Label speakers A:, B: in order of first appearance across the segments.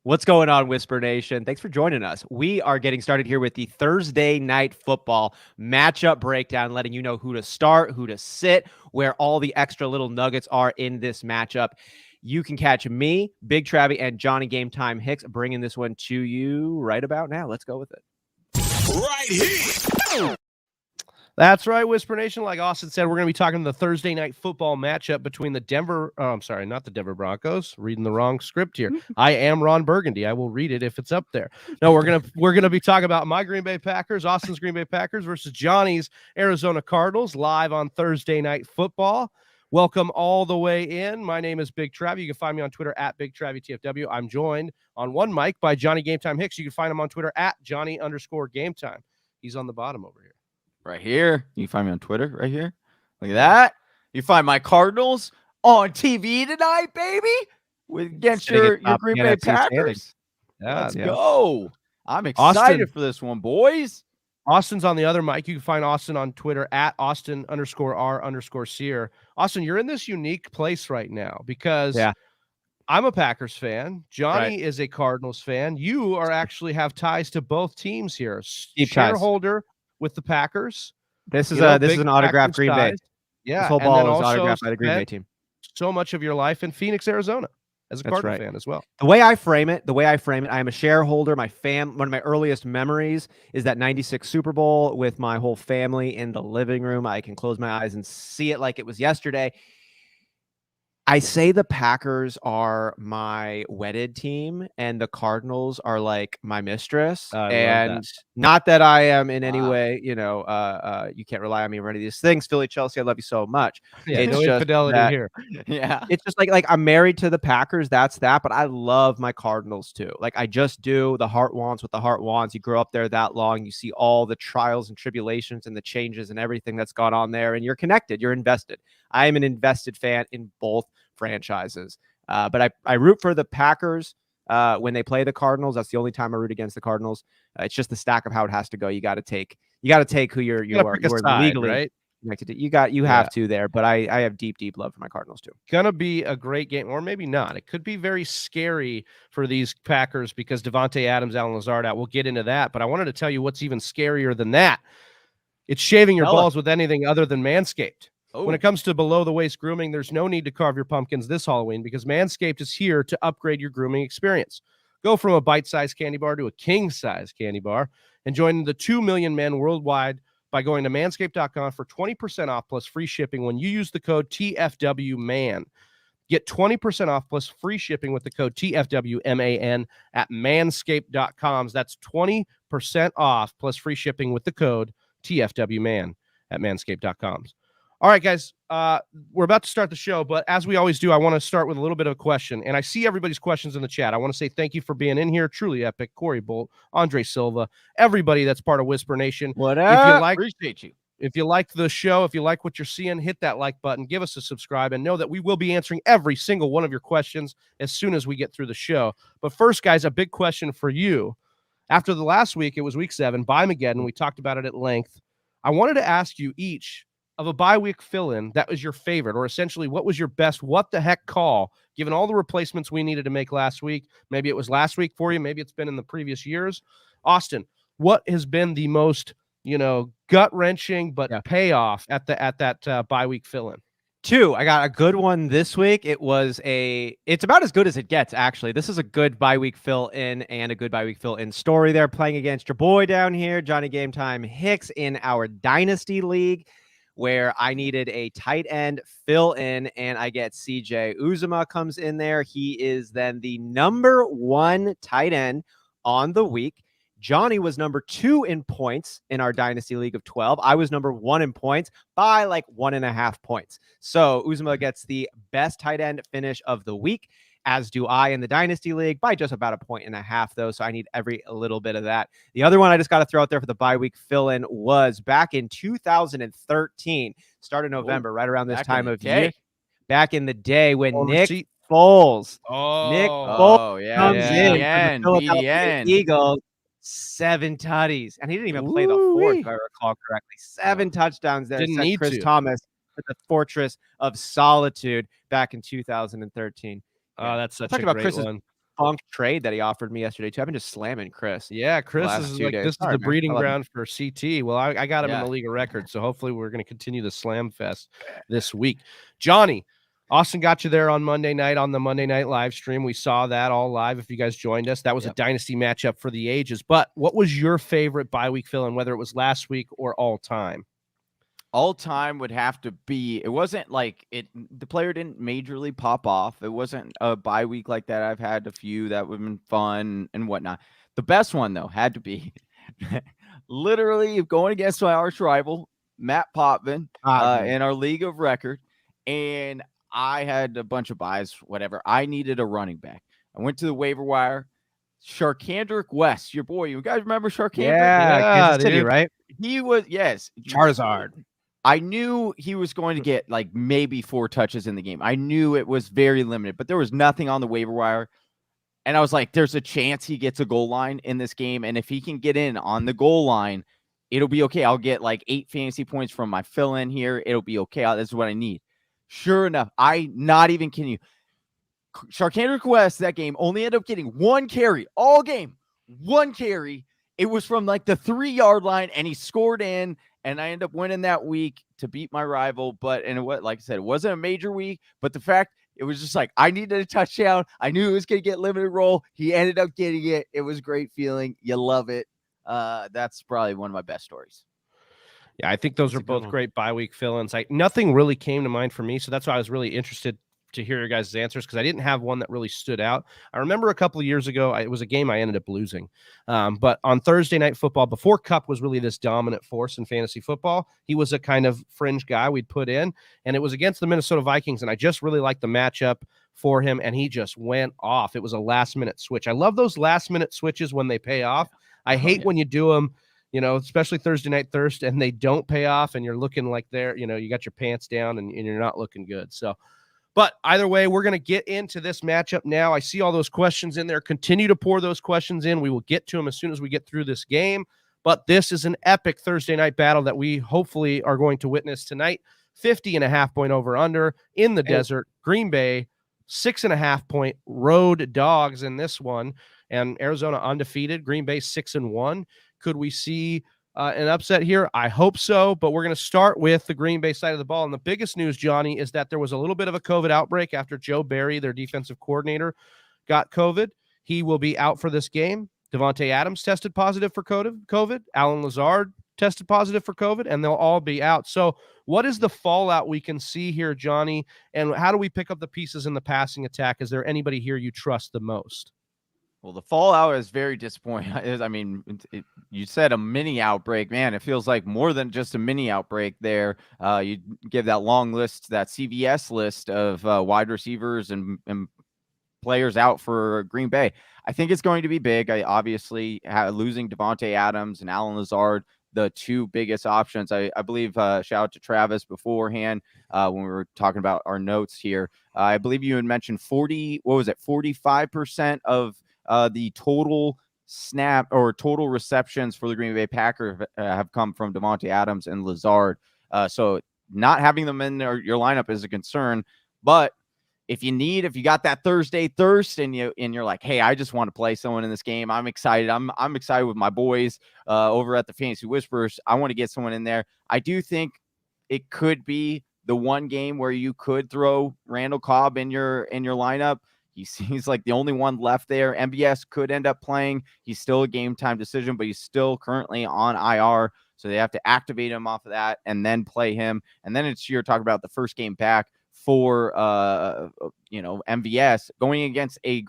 A: What's going on, Whisper Nation? Thanks for joining us. We are getting started here with the Thursday Night Football matchup breakdown, letting you know who to start, who to sit, where all the extra little nuggets are in this matchup. You can catch me, Big Travie, and Johnny Game Time Hicks bringing this one to you right about now. Let's go with it.
B: Right here.
C: That's right, Whisper Nation. Like Austin said, we're going to be talking the Thursday Night Football matchup between the not the Denver Broncos. Reading the wrong script here. I am Ron Burgundy. I will read it if it's up there. No, we're gonna be talking about my Green Bay Packers, Austin's Green Bay Packers versus Johnny's Arizona Cardinals live on Thursday Night Football. Welcome all the way in. My name is Big Travie. You can find me on Twitter at Big Travie TFW. I'm joined on one mic by Johnny Game Time Hicks. You can find him on Twitter at Johnny_Game Time. He's on the bottom over here.
D: Right here. You can find me on Twitter right here. Look at that. You find my Cardinals on TV tonight, baby, against your Green Bay Packers. Let's go. I'm excited for this one, boys.
C: Austin's on the other mic. You can find Austin on Twitter at Austin_R_Sear. Austin, you're in this unique place right now because I'm a Packers fan. Johnny is a Cardinals fan. You are actually have ties to both teams here. Shareholder with the Packers.
A: This is an autographed Green Bay.
C: Yeah,
A: this whole ball is autographed by the Green Bay team.
C: So much of your life in Phoenix, Arizona, as a Cardinal fan as well.
A: The way I frame it, I am a shareholder. One of my earliest memories is that '96 Super Bowl with my whole family in the living room. I can close my eyes and see it like it was yesterday. I say the Packers are my wedded team and the Cardinals are like my mistress. And not that I am in any way, you can't rely on me or any of these things. Philly, Chelsea, I love you so much.
C: Yeah, it's no infidelity here.
A: Yeah. It's just like I'm married to the Packers. That's that. But I love my Cardinals too. Like I just do. The heart wants what the heart wants. You grow up there that long. You see all the trials and tribulations and the changes and everything that's gone on there. And you're connected. You're invested. I am an invested fan in both franchises. But I root for the Packers when they play the Cardinals. That's the only time I root against the Cardinals. It's just the stack of how it has to go. You got to take who you are legally right? Connected to. You have to there, but I have deep love for my Cardinals too.
C: Gonna be a great game, or maybe not. It could be very scary for these Packers because Devontae Adams, Allen Lazard out. We'll get into that, but I wanted to tell you what's even scarier than that. It's shaving your balls with anything other than Manscaped. When it comes to below-the-waist grooming, there's no need to carve your pumpkins this Halloween because Manscaped is here to upgrade your grooming experience. Go from a bite-sized candy bar to a king-size candy bar and join the 2 million men worldwide by going to manscaped.com for 20% off plus free shipping when you use the code TFWMAN. Get 20% off plus free shipping with the code TFWMAN at manscaped.com. That's 20% off plus free shipping with the code TFWMAN at manscaped.com. All right, guys, we're about to start the show, but as we always do, I want to start with a little bit of a question, and I see everybody's questions in the chat. I want to say thank you for being in here. Truly epic. Corey Bolt, Andre Silva, everybody that's part of Whisper Nation.
A: What up?
C: Appreciate you. If you like the show, if you like what you're seeing, hit that like button, give us a subscribe, and know that we will be answering every single one of your questions as soon as we get through the show. But first, guys, a big question for you. After the last week, it was week 7, bye Mageddon. We talked about it at length. I wanted to ask you each of a bye week fill-in that was your favorite, or essentially what was your best what the heck call, given all the replacements we needed to make last week. Maybe it was last week for you. Maybe it's been in the previous years. Austin, what has been the most, gut-wrenching but payoff at that bye week fill-in?
A: 2. I got a good one this week. It's about as good as it gets, actually. This is a good bye week fill-in and a good bye week fill-in story there, playing against your boy down here, Johnny Game Time Hicks, in our Dynasty League, where I needed a tight end fill in, and I get CJ Uzomah comes in there. He is then the number 1 tight end on the week. Johnny was number 2 in points in our Dynasty League of 12. I was number 1 in points by like 1.5 points. So Uzomah gets the best tight end finish of the week, as do I in the Dynasty League, by just about 1.5 points, though. So I need every little bit of that. The other one I just got to throw out there for the bye week fill-in was back in 2013, start of November, right around this time of year. Back in the day when Nick Foles comes in for the Philadelphia Eagles. 7 tutties, and he didn't even play the 4th, if I recall correctly. 7 touchdowns there.
C: Didn't need
A: Chris
C: to.
A: Thomas to the Fortress of Solitude back in 2013.
C: Oh, that's such
A: Talking
C: a
A: about
C: great
A: Chris's
C: one.
A: defunct trade that he offered me yesterday too. I've been just slamming Chris.
C: Yeah, Chris
A: last
C: is
A: 2
C: like
A: days.
C: this is
A: Sorry,
C: the
A: man. I
C: breeding
A: love you.
C: ground for CT. Well, I got him in
D: Yeah.
C: the league of records, so hopefully we're going to continue the Slam Fest this week. Johnny, Austin got you there on Monday night on the Monday night live stream. We saw that all live. If you guys joined us, that was a dynasty matchup for the ages. But what was your favorite bye week fill-in, whether it was last week or all time?
D: All time would have to be, it wasn't like the player didn't majorly pop off. It wasn't a bye week like that. I've had a few that would have been fun and whatnot. The best one, though, had to be literally going against my arch rival, Matt Potvin, in our league of record. And I had a bunch of buys, whatever. I needed a running back. I went to the waiver wire. Sharkandrick West, your boy. You guys remember Sharkandrick?
A: Yeah, Kansas City, right?
D: He was, yes.
A: Charizard.
D: I knew he was going to get like maybe 4 touches in the game. I knew it was very limited, but there was nothing on the waiver wire. And I was like, there's a chance he gets a goal line in this game. And if he can get in on the goal line, it'll be okay. I'll get like 8 fantasy points from my fill-in here. It'll be okay. This is what I need. Sure enough, not even kidding you. Sharkandrick West, that game, only ended up getting 1 carry all game. 1 carry. It was from like the 3-yard line, and he scored in, and I ended up winning that week to beat my rival. But, and what, like I said, it wasn't a major week, but the fact it was just like, I needed a touchdown. I knew he was going to get limited role. He ended up getting it. It was a great feeling. You love it. That's probably one of my best stories.
C: Yeah, I think those are both great bye week fill-ins. Nothing really came to mind for me, so that's why I was really interested to hear your guys' answers, because I didn't have one that really stood out. I remember a couple of years ago, it was a game I ended up losing. But on Thursday Night Football, before Cup was really this dominant force in fantasy football, he was a kind of fringe guy we'd put in, and it was against the Minnesota Vikings, and I just really liked the matchup for him, and he just went off. It was a last-minute switch. I love those last-minute switches when they pay off. I hate when you do them, especially Thursday Night Thirst, and they don't pay off, and you're looking like you got your pants down, and you're not looking good. So, but either way, we're going to get into this matchup now. I see all those questions in there. Continue to pour those questions in. We will get to them as soon as we get through this game. But this is an epic Thursday night battle that we hopefully are going to witness tonight. 50.5 point over under in the desert. Green Bay, 6.5 point road dogs in this one. And Arizona undefeated. Green Bay 6-1. Could we see an upset here? I hope so, but we're going to start with the Green Bay side of the ball. And the biggest news, Johnny, is that there was a little bit of a COVID outbreak after Joe Barry, their defensive coordinator, got COVID. He will be out for this game. Davante Adams tested positive for COVID. Alan Lazard tested positive for COVID, and they'll all be out. So what is the fallout we can see here, Johnny? And how do we pick up the pieces in the passing attack? Is there anybody here you trust the most?
D: Well, the fallout is very disappointing. I mean, you said a mini outbreak. Man, it feels like more than just a mini outbreak there. You give that long list, that CVS list of wide receivers and players out for Green Bay. I think it's going to be big. I obviously losing Davante Adams and Alan Lazard, the 2 biggest options. I believe, shout out to Travis beforehand when we were talking about our notes here. I believe you had mentioned 45% of the total snap or total receptions for the Green Bay Packers have come from Davante Adams and Lazard. So not having them in your lineup is a concern. But if you got that Thursday thirst and you're like, hey, I just want to play someone in this game. I'm excited. I'm excited with my boys over at the Fantasy Whisperers. I want to get someone in there. I do think it could be the one game where you could throw Randall Cobb in your lineup. He's like the only one left there. MBS could end up playing. He's still a game time decision, but he's still currently on IR. So they have to activate him off of that and then play him. And then you're talking about the first game back for, MVS going against a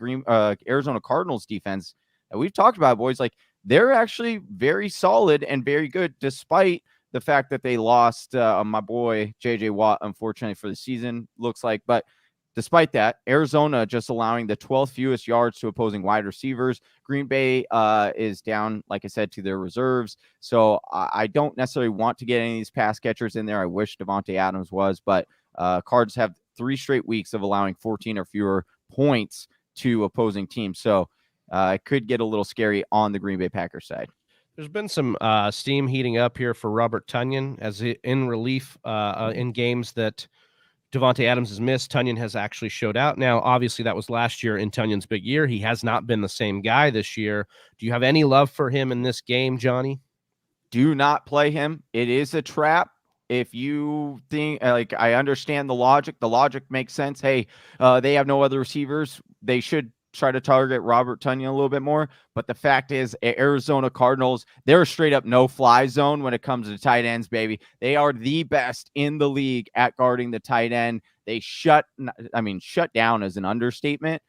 D: Arizona Cardinals defense that we've talked about, boys. Like, they're actually very solid and very good, despite the fact that they lost my boy JJ Watt, unfortunately, for the season, looks like. But despite that, Arizona just allowing the 12th fewest yards to opposing wide receivers. Green Bay is down, like I said, to their reserves. So I don't necessarily want to get any of these pass catchers in there. I wish Davante Adams was, but Cards have 3 straight weeks of allowing 14 or fewer points to opposing teams. So it could get a little scary on the Green Bay Packers side.
C: There's been some steam heating up here for Robert Tonyan in relief in games that Davante Adams has missed. Tonyan has actually showed out. Now, obviously, that was last year in Tunyan's big year. He has not been the same guy this year. Do you have any love for him in this game, Johnny?
D: Do not play him. It is a trap. If you think, like, I understand the logic makes sense. Hey, they have no other receivers. They should try to target Robert Tonyan a little bit more. But the fact is, Arizona Cardinals, they're a straight up no-fly zone when it comes to tight ends, baby. They are the best in the league at guarding the tight end. They shut down is an understatement.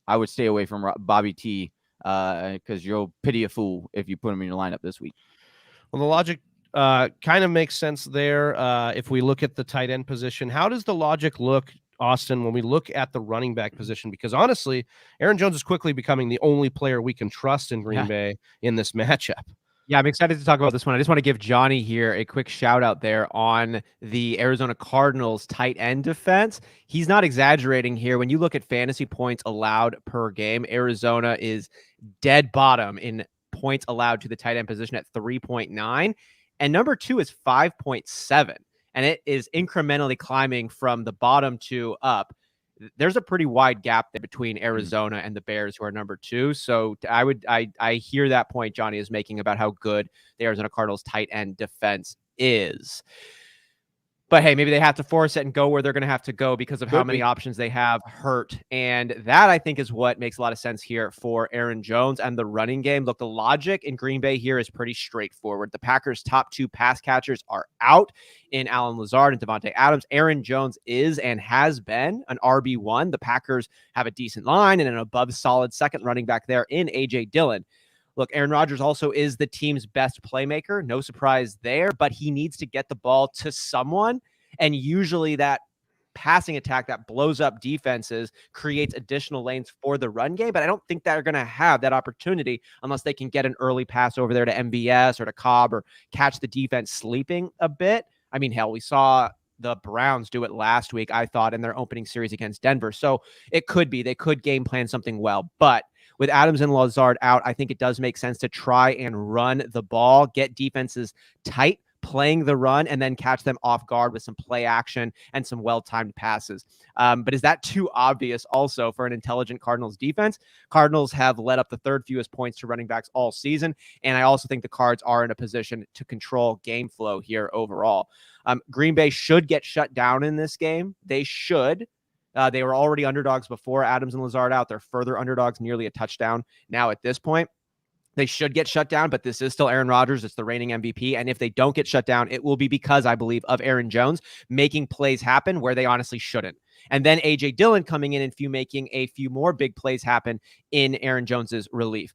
D: I would stay away from Bobby T because you'll pity a fool if you put him in your lineup this week.
C: Well, the logic kind of makes sense there. If we look at the tight end position, how does the logic look, Austin, when we look at the running back position? Because honestly, Aaron Jones is quickly becoming the only player we can trust in Green Bay in this matchup.
A: Yeah, I'm excited to talk about this one. I just want to give Johnny here a quick shout out there on the Arizona Cardinals tight end defense. He's not exaggerating here. When you look at fantasy points allowed per game, Arizona is dead bottom in points allowed to the tight end position at 3.9. And number 2 is 5.7. And it is incrementally climbing from the bottom 2 up. There's a pretty wide gap there between Arizona and the Bears, who are number 2. So I hear that point Johnny is making about how good the Arizona Cardinals tight end defense is. But hey, maybe they have to force it and go where they're going to have to go because of how many options they have hurt. And that, I think, is what makes a lot of sense here for Aaron Jones and the running game. Look, the logic in Green Bay here is pretty straightforward. The Packers' top 2 pass catchers are out in Allen Lazard and Davante Adams. Aaron Jones is and has been an RB1. The Packers have a decent line and an above solid second running back there in A.J. Dillon. Look, Aaron Rodgers also is the team's best playmaker. No surprise there, but he needs to get the ball to someone. And usually that passing attack that blows up defenses creates additional lanes for the run game. But I don't think they're going to have that opportunity unless they can get an early pass over there to MVS or to Cobb or catch the defense sleeping a bit. I mean, hell, we saw the Browns do it last week, I thought, in their opening series against Denver. So it could be they could game plan something well. But with Adams and Lazard out, I think it does make sense to try and run the ball, get defenses tight, playing the run, and then catch them off guard with some play action and some well-timed passes. But is that too obvious also for an intelligent Cardinals defense? Cardinals have led up the 3rd fewest points to running backs all season, and I also think the Cards are in a position to control game flow here overall. Green Bay should get shut down in this game. They should. They were already underdogs before Adams and Lazard out. They're further underdogs, nearly a touchdown now at this point. They should get shut down, but this is still Aaron Rodgers. It's the reigning MVP. And if they don't get shut down, it will be because, I believe, of Aaron Jones making plays happen where they honestly shouldn't. And then A.J. Dillon coming in and making a few more big plays happen in Aaron Jones's relief.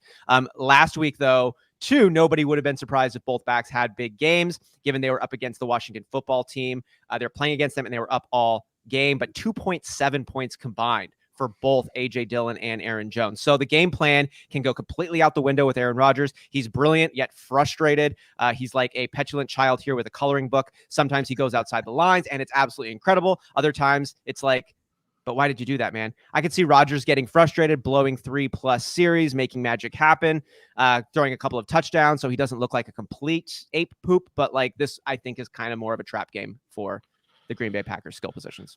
A: Last week, though, nobody would have been surprised if both backs had big games, given they were up against the Washington football team. They're playing against them, and they were up all game, but 2.7 points combined for both A.J. Dillon and Aaron Jones. So the game plan can go completely out the window with Aaron Rodgers. He's brilliant, yet frustrated. He's like a petulant child here with a coloring book. Sometimes he goes outside the lines, and it's absolutely incredible. Other times, it's like, but why did you do that, man? I could see Rodgers getting frustrated, blowing 3+ series, making magic happen, throwing a couple of touchdowns so he doesn't look like a complete ape poop. But like this, I think, is kind of more of a trap game for the Green Bay Packers skill positions.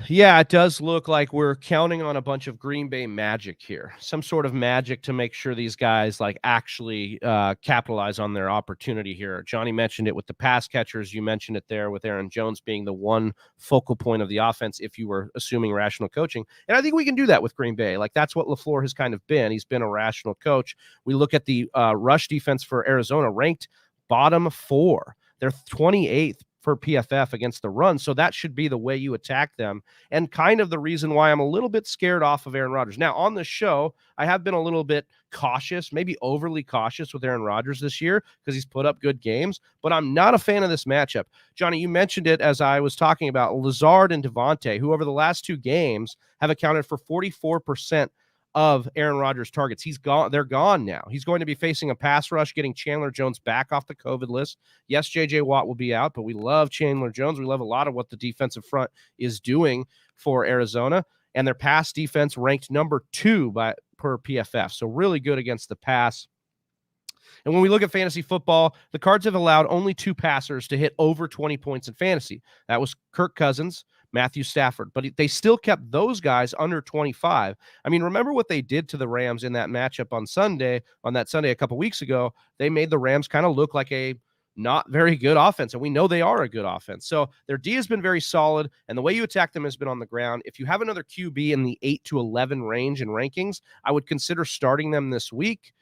C: Yeah, it does look like we're counting on a bunch of Green Bay magic here. Some sort of magic to make sure these guys like actually capitalize on their opportunity here. Johnny mentioned it with the pass catchers. You mentioned it there with Aaron Jones being the one focal point of the offense if you were assuming rational coaching. And I think we can do that with Green Bay. Like that's what LaFleur has kind of been. He's been a rational coach. We look at the rush defense for Arizona, ranked bottom 4. They're 28th for PFF against the run. So that should be the way you attack them. And kind of the reason why I'm a little bit scared off of Aaron Rodgers. Now, on the show, I have been a little bit cautious, maybe overly cautious with Aaron Rodgers this year because he's put up good games, but I'm not a fan of this matchup. Johnny, you mentioned it as I was talking about Lazard and Davante, who over the last 2 games have accounted for 44% of Aaron Rodgers' targets. He's gone. They're gone now. He's going to be facing a pass rush, getting Chandler Jones back off the COVID list. Yes, J.J. Watt will be out, but we love Chandler Jones. We love a lot of what the defensive front is doing for Arizona, and their pass defense ranked number 2 per PFF. So really good against the pass. And when we look at fantasy football, the Cards have allowed only 2 passers to hit over 20 points in fantasy. That was Kirk Cousins Matthew Stafford, but they still kept those guys under 25. I mean, remember what they did to the Rams in that matchup on that Sunday a couple weeks ago. They made the Rams kind of look like a not very good offense, and we know they are a good offense. So their D has been very solid, and the way you attack them has been on the ground. If you have another QB in the 8 to 11 range in rankings, I would consider starting them this week.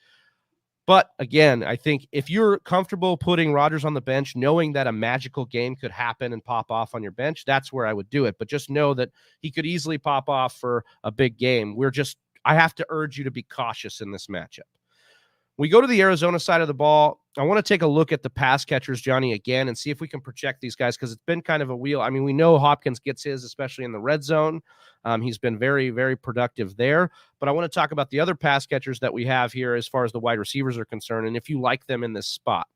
C: But again, I think if you're comfortable putting Rodgers on the bench, knowing that a magical game could happen and pop off on your bench, that's where I would do it. But just know that he could easily pop off for a big game. I have to urge you to be cautious in this matchup. We go to the Arizona side of the ball. I want to take a look at the pass catchers, Johnny, again, and see if we can project these guys, because it's been kind of a wheel. I mean, we know Hopkins gets his, especially in the red zone. He's been very, very productive there. But I want to talk about the other pass catchers that we have here as far as the wide receivers are concerned, and if you like them in this spot.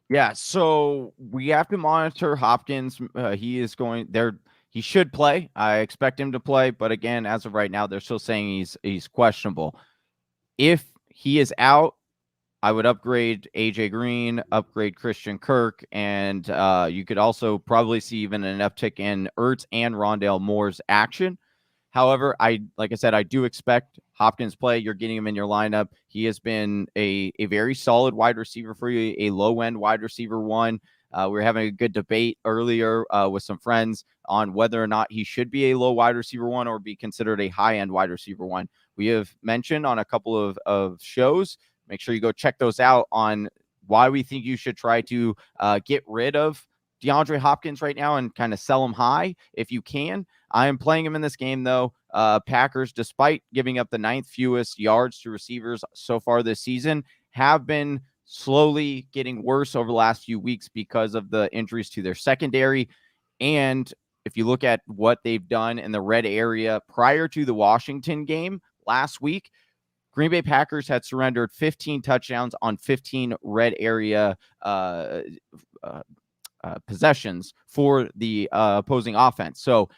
D: Yeah, so we have to monitor Hopkins. He is going there. He should play. I expect him to play. But again, as of right now, they're still saying he's questionable. If he is out, I would upgrade AJ Green, upgrade Christian Kirk, and you could also probably see even an uptick in Ertz and Rondell Moore's action. However, like I said, I do expect Hopkins play. You're getting him in your lineup. He has been a very solid wide receiver for you, a low-end wide receiver one. We were having a good debate earlier with some friends on whether or not he should be a low wide receiver one or be considered a high-end wide receiver one. We have mentioned on a couple of shows. Make sure you go check those out on why we think you should try to get rid of DeAndre Hopkins right now and kind of sell him high if you can. I am playing him in this game, though. Packers, despite giving up the 9th fewest yards to receivers so far this season, have been slowly getting worse over the last few weeks because of the injuries to their secondary. And if you look at what they've done in the red area prior to the Washington game last week, Green Bay Packers had surrendered 15 touchdowns on 15 red area possessions for the opposing offense. So,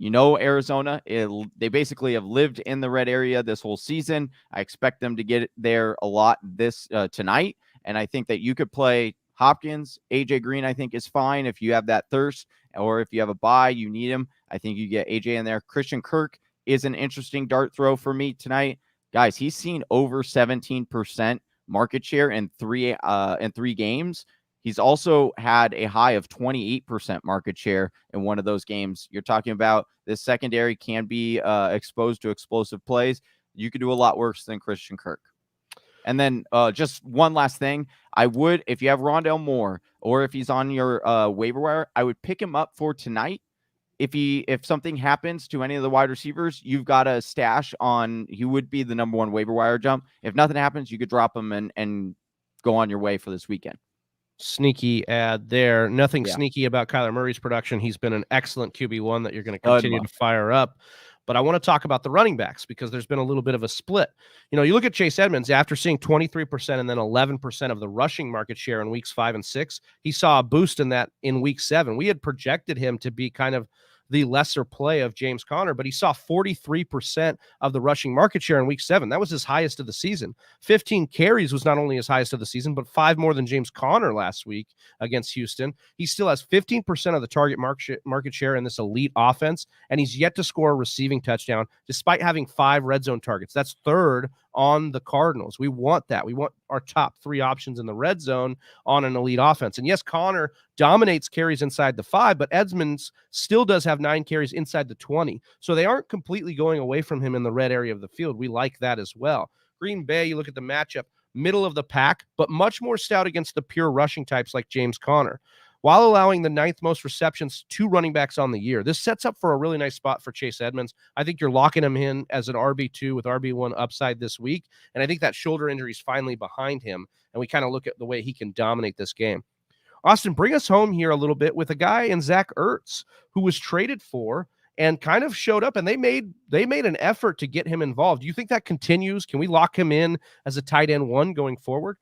D: Arizona, they basically have lived in the red area this whole season. I expect them to get there a lot this tonight. And I think that you could play Hopkins. AJ Green, I think, is fine if you have that thirst, or if you have a bye, you need him. I think you get AJ in there. Christian Kirk is an interesting dart throw for me tonight. Guys, he's seen over 17% market share in three games. He's also had a high of 28% market share in one of those games. You're talking about this secondary can be exposed to explosive plays. You could do a lot worse than Christian Kirk. And then just one last thing. I would, if you have Rondell Moore or if he's on your waiver wire, I would pick him up for tonight. If something happens to any of the wide receivers, you've got a stash on. He would be the number one waiver wire jump. If nothing happens, you could drop him and go on your way for this weekend.
C: Sneaky ad there. Nothing sneaky about Kyler Murray's production. He's been an excellent QB1 that you're going to continue to fire up. But I want to talk about the running backs because there's been a little bit of a split. You look at Chase Edmonds, after seeing 23% and then 11% of the rushing market share in weeks 5 and 6, he saw a boost in that in week 7. We had projected him to be kind of the lesser play of James Conner, but he saw 43% of the rushing market share in week 7. That was his highest of the season. 15 carries was not only his highest of the season, but 5 more than James Conner last week against Houston. He still has 15% of the target market share in this elite offense, and he's yet to score a receiving touchdown despite having 5 red zone targets. That's third on the Cardinals. We want that. We want our top 3 options in the red zone on an elite offense. And yes, Conner dominates carries inside the 5, but Edmonds still does have 9 carries inside the 20. So they aren't completely going away from him in the red area of the field. We like that as well. Green Bay, you look at the matchup, middle of the pack, but much more stout against the pure rushing types like James Conner, while allowing the 9th most receptions to running backs on the year. This sets up for a really nice spot for Chase Edmonds. I think you're locking him in as an RB2 with RB1 upside this week, and I think that shoulder injury is finally behind him, and we kind of look at the way he can dominate this game. Austin, bring us home here a little bit with a guy in Zack Ertz who was traded for and kind of showed up, and they made an effort to get him involved. Do you think that continues? Can we lock him in as a tight end 1 going forward?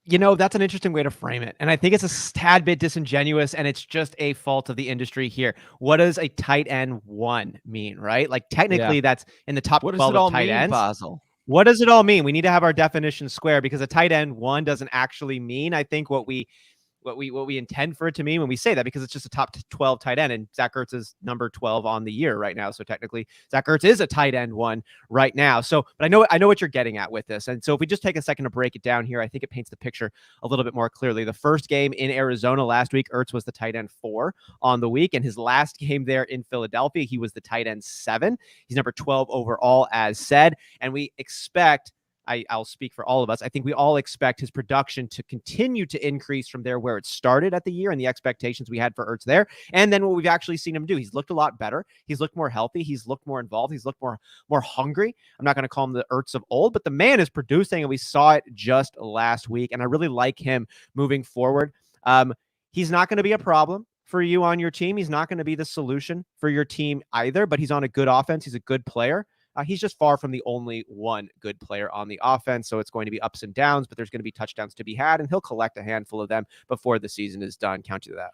A: That's an interesting way to frame it. And I think it's a tad bit disingenuous, and it's just a fault of the industry here. What does a tight end 1 mean, right? Like, technically, that's in the top 12 of tight ends.
D: Basil?
A: What does it all mean? We need to have our definition square, because a tight end 1 doesn't actually mean, I think, what we what we intend for it to mean when we say that, because it's just a top 12 tight end, and Zack Ertz is number 12 on the year right now. So technically Zack Ertz is a tight end one right now. So, but I know what you're getting at with this. And so if we just take a second to break it down here, I think it paints the picture a little bit more clearly. The first game in Arizona last week, Ertz was the tight end 4 on the week. And his last game there in Philadelphia, he was the tight end 7. He's number 12 overall, as said. And we expect, I'll speak for all of us, I think we all expect his production to continue to increase from there where it started at the year and the expectations we had for Ertz there. And then what we've actually seen him do, he's looked a lot better. He's looked more healthy. He's looked more involved. He's looked more hungry. I'm not going to call him the Ertz of old, but the man is producing, and we saw it just last week. And I really like him moving forward. He's not going to be a problem for you on your team. He's not going to be the solution for your team either, but he's on a good offense. He's a good player. He's just far from the only one good player on the offense. So it's going to be ups and downs, but there's going to be touchdowns to be had, and he'll collect a handful of them before the season is done. Count you that.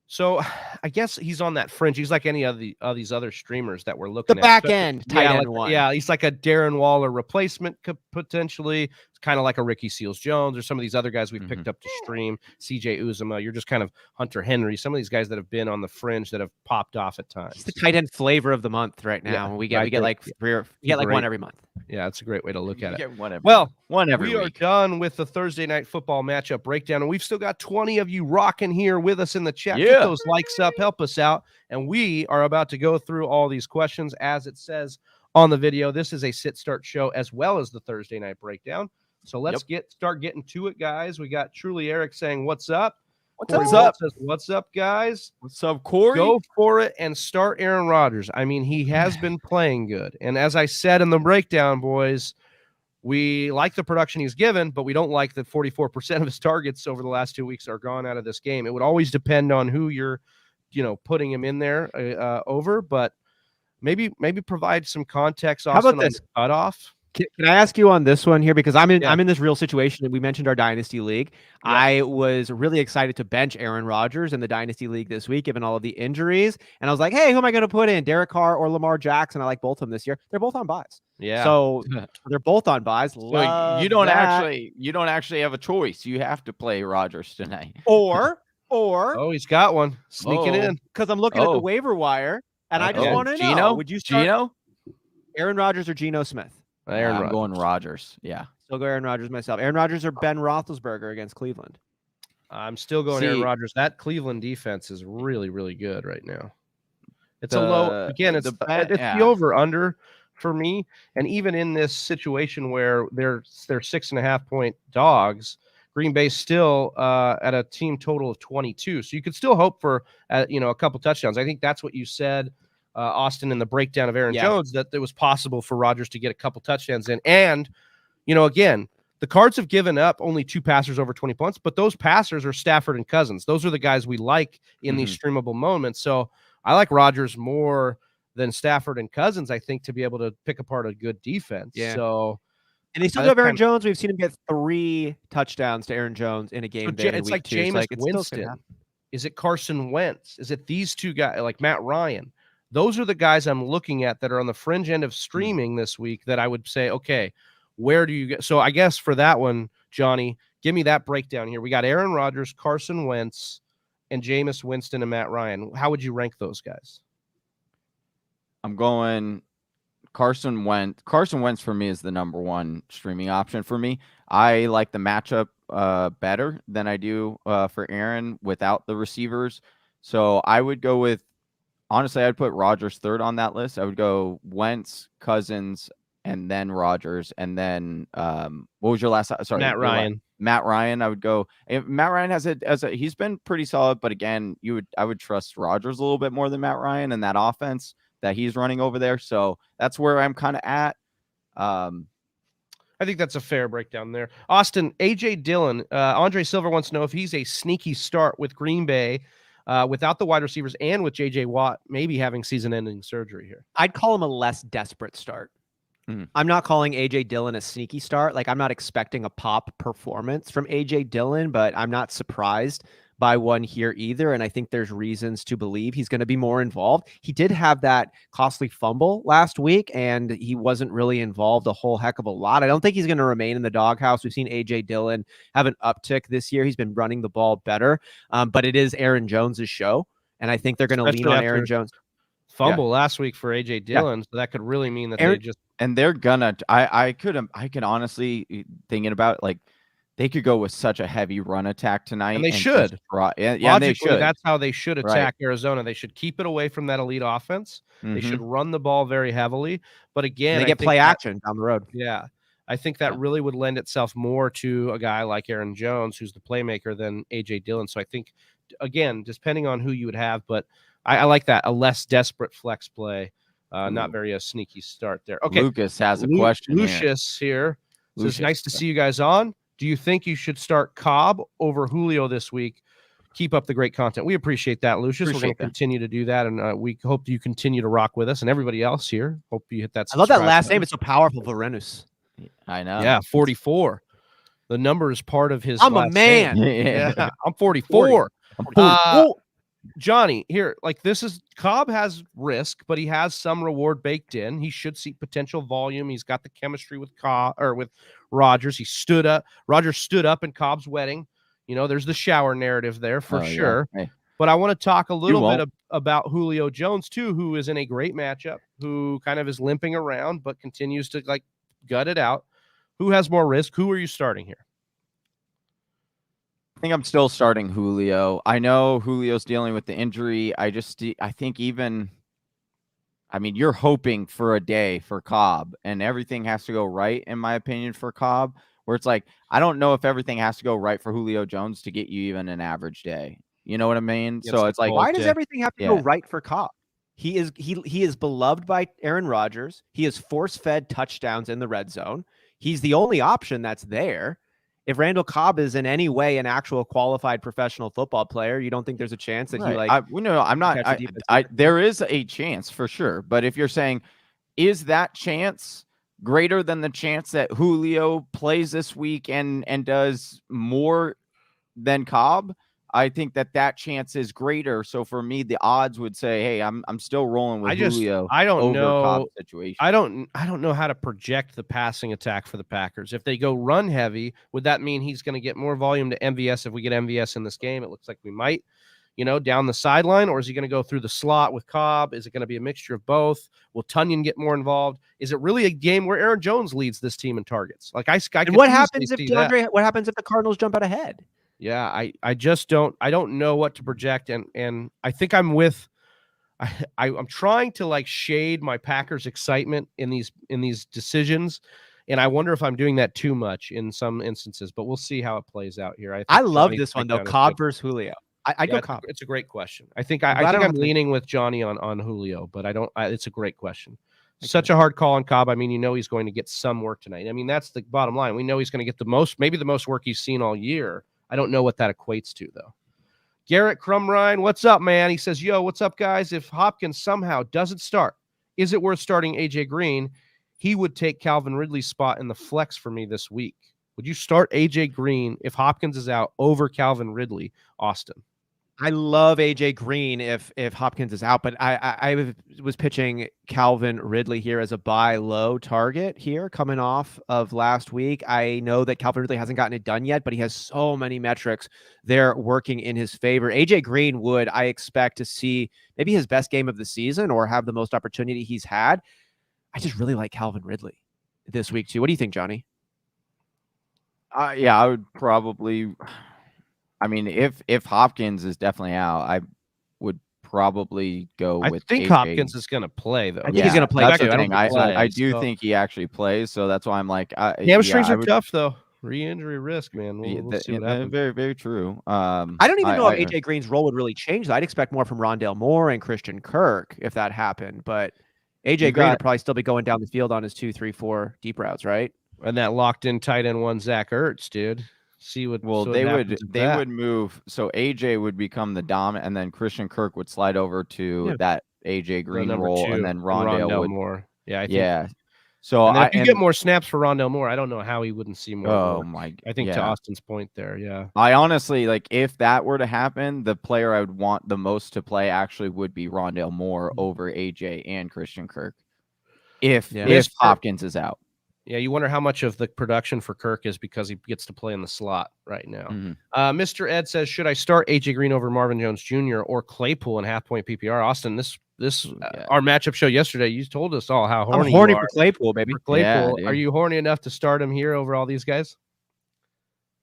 C: So I guess he's on that fringe. He's like any of these other streamers that we're looking
A: the
C: at.
A: Back end tight end one.
C: Yeah, he's like a Darren Waller replacement potentially. It's kind of like a Ricky Seals-Jones or some of these other guys we've picked up to stream. CJ Uzomah. You're just kind of Hunter Henry. Some of these guys that have been on the fringe that have popped off at times.
A: He's the tight end flavor of the month right now.
C: Yeah,
A: we get like one every month.
C: Yeah, that's a great way to look at it.
D: One every
C: we are done with the Thursday night football matchup breakdown, and we've still got 20 of you rocking here with us in the chat. Get those likes up, help us out, and we are about to go through all these questions as it says on the video. This is a sit-start show as well as the Thursday night breakdown. So let's start getting to it, guys. We got Truly Eric saying, "What's up?"
D: What's up?
C: Says, "What's up, guys?
D: What's up, Corey?
C: Go for it and start Aaron Rodgers." I mean, he has been playing good. And as I said in the breakdown, boys, we like the production he's given, but we don't like that 44% of his targets over the last 2 weeks are gone out of this game. It would always depend on who you're, putting him in there over, but maybe provide some context.
A: How about this
C: cutoff?
A: Can I ask you on this one here? Because I'm in this real situation, and we mentioned our Dynasty League. Yeah. I was really excited to bench Aaron Rodgers in the Dynasty League this week, given all of the injuries. And I was like, hey, who am I going to put in? Derek Carr or Lamar Jackson? I like both of them this year. They're both on buys. Yeah. So they're both on buys.
D: So you don't actually have a choice. You have to play Rodgers tonight.
A: Or
C: oh, he's got one sneaking in.
A: Because I'm looking at the waiver wire, and I just want to know, would you start Aaron Rodgers or Geno Smith?
D: I'm going Rodgers. Yeah.
A: Still go Aaron Rodgers myself. Aaron Rodgers or Ben Roethlisberger against Cleveland?
C: I'm still going Aaron Rodgers. That Cleveland defense is really, really good right now. It's a low. Again, it's the over-under for me. And even in this situation where they're 6.5 point dogs, Green Bay's still at a team total of 22. So you could still hope for a couple touchdowns. I think that's what you said, Austin, in the breakdown of Aaron Jones, that it was possible for Rodgers to get a couple touchdowns in. And, again, the Cards have given up only 2 passers over 20 points, but those passers are Stafford and Cousins. Those are the guys we like in these streamable moments. So I like Rodgers more than Stafford and Cousins, I think, to be able to pick apart a good defense. Yeah. So,
A: and they still have Aaron Jones. We've seen him get 3 touchdowns to Aaron Jones in a game. So
C: it's like Jameis Winston. Is it Carson Wentz? Is it these 2 guys like Matt Ryan? Those are the guys I'm looking at that are on the fringe end of streaming this week that I would say, okay, where do you get? So I guess for that one, Johnny, give me that breakdown here. We got Aaron Rodgers, Carson Wentz, and Jameis Winston and Matt Ryan. How would you rank those guys?
D: I'm going Carson Wentz. Carson Wentz for me is the number 1 streaming option for me. I like the matchup better than I do for Aaron without the receivers. So I would go with, honestly, I'd put Rodgers 3rd on that list. I would go Wentz, Cousins, and then Rodgers, and then what was your last? Sorry,
C: Matt Ryan.
D: Matt Ryan. I would go. Matt Ryan has he's been pretty solid, but again, I would trust Rodgers a little bit more than Matt Ryan and that offense that he's running over there. So that's where I'm kind of at.
C: I think that's a fair breakdown there. Austin, AJ Dillon, Andre Silver wants to know if he's a sneaky start with Green Bay. Without the wide receivers and with J.J. Watt maybe having season-ending surgery here.
A: I'd call him a less desperate start. I'm not calling A.J. Dillon a sneaky start. Like, I'm not expecting a pop performance from A.J. Dillon, but I'm not surprised by one here either. And I think there's reasons to believe he's going to be more involved. He did have that costly fumble last week, and he wasn't really involved a whole heck of a lot. I don't think he's going to remain in the doghouse. We've seen A.J. Dillon have an uptick this year. He's been running the ball better, but it is Aaron Jones's show. And I think they're going to lean on Aaron Jones.
C: Fumble last week for A.J. Dillon, so that could really mean that they just...
D: And they're gonna... I can honestly, thinking about it, like, they could go with such a heavy run attack tonight.
C: And they should.
D: Yeah, they should.
C: That's how they should attack Arizona. They should keep it away from that elite offense. They should run the ball very heavily. But again,
A: they get play action down the road.
C: Yeah. I think that really would lend itself more to a guy like Aaron Jones, who's the playmaker, than A.J. Dillon. So I think, again, depending on who you would have, but I like that, a less desperate flex play. Not very a sneaky start there. Okay.
D: Lucas has a question.
C: Lucius here says, nice to see you guys on. Do you think you should start Cobb over Julio this week? Keep up the great content. We appreciate that, Lucius. We're going to continue to do that, and we hope you continue to rock with us, and everybody else here. Hope you hit that.
A: I love that last name. It's so powerful, Varenus.
D: I know.
C: Yeah, 44. The number is part of his.
A: I'm a man.
C: Yeah, I'm 44.
D: I'm 44.
C: Johnny, here, like, this is Cobb has risk, but he has some reward baked in. He should see potential volume. He's got the chemistry with with Rodgers. Rodgers stood up in Cobb's wedding. You know, there's the shower narrative there for sure. Yeah. Hey. But I want to talk a little bit about Julio Jones too, who is in a great matchup, who kind of is limping around, but continues to like gut it out. Who has more risk? Who are you starting here?
D: I think I'm still starting Julio. I know Julio's dealing with the injury. I think you're hoping for a day for Cobb, and everything has to go right, in my opinion, for Cobb, where it's like, I don't know if everything has to go right for Julio Jones to get you even an average day. You know what I mean? So it's like,
A: why does everything have to go right for Cobb? He is beloved by Aaron Rodgers. He is force-fed touchdowns in the red zone. He's the only option that's there. If Randall Cobb is in any way an actual qualified professional football player, you don't think there's a chance that he
D: I'm not. There is a chance for sure, but if you're saying, is that chance greater than the chance that Julio plays this week and does more than Cobb? I think that chance is greater. So for me, the odds would say, hey, I'm still rolling with Julio.
C: I don't know.
D: Cobb's situation.
C: I don't know how to project the passing attack for the Packers. If they go run heavy, would that mean he's going to get more volume to MVS if we get MVS in this game? It looks like we might, down the sideline, or is he going to go through the slot with Cobb? Is it going to be a mixture of both? Will Tunyon get more involved? Is it really a game where Aaron Jones leads this team in targets? Like and
A: what happens if what happens if the Cardinals jump out ahead?
C: Yeah, I just don't know what to project, and I think I'm trying to like shade my Packers excitement in these decisions, and I wonder if I'm doing that too much in some instances, but we'll see how it plays out here.
A: I love this one though, Cobb versus Julio. I go Cobb.
C: It's a great question. I think I'm leaning with Johnny on Julio, but it's a great question. Such a hard call on Cobb. I mean, he's going to get some work tonight. I mean, that's the bottom line. We know he's going to get maybe the most work he's seen all year. I don't know what that equates to, though. Garrett Crumrine, what's up, man? He says, yo, what's up, guys? If Hopkins somehow doesn't start, is it worth starting A.J. Green? He would take Calvin Ridley's spot in the flex for me this week. Would you start A.J. Green if Hopkins is out over Calvin Ridley, Austin?
A: I love AJ Green if Hopkins is out, but I was pitching Calvin Ridley here as a buy low target here coming off of last week. I know that Calvin Ridley hasn't gotten it done yet, but he has so many metrics there working in his favor. AJ Green I expect to see maybe his best game of the season or have the most opportunity he's had. I just really like Calvin Ridley this week too. What do you think, Johnny?
D: Yeah, I would probably... I mean, if Hopkins is definitely out, I would probably go with.
C: I think
D: AJ.
C: Hopkins is going to play, though.
A: I think he's going to play.
D: That's the thing. I do think he actually plays, so that's why I'm like.
C: Hamstrings are tough, though. Re-injury risk, man. We'll see what happens.
D: Very, very true.
A: I don't even know if AJ Green's role would really change. I'd expect more from Rondell Moore and Christian Kirk if that happened, but AJ Green would probably still be going down the field on his 2, 3, 4 deep routes, right?
C: And that locked-in tight end one, Zack Ertz, dude. They would
D: move, so AJ would become the dominant, and then Christian Kirk would slide over to that AJ Green role, and then Rondell would
C: Moore.
D: So
C: if you get more snaps for Rondell Moore, I don't know how he wouldn't see more.
D: Oh my!
C: I think to Austin's point there, yeah.
D: I honestly if that were to happen, the player I would want the most to play actually would be Rondell Moore over AJ and Christian Kirk. If Hopkins is out.
C: Yeah, you wonder how much of the production for Kirk is because he gets to play in the slot right now. Mr. Ed says, should I start AJ Green over Marvin Jones Jr. or Claypool in half-point PPR? Austin, our matchup show yesterday, you told us all how horny you are
A: for Claypool, baby.
C: For Claypool, are you horny enough to start him here over all these guys?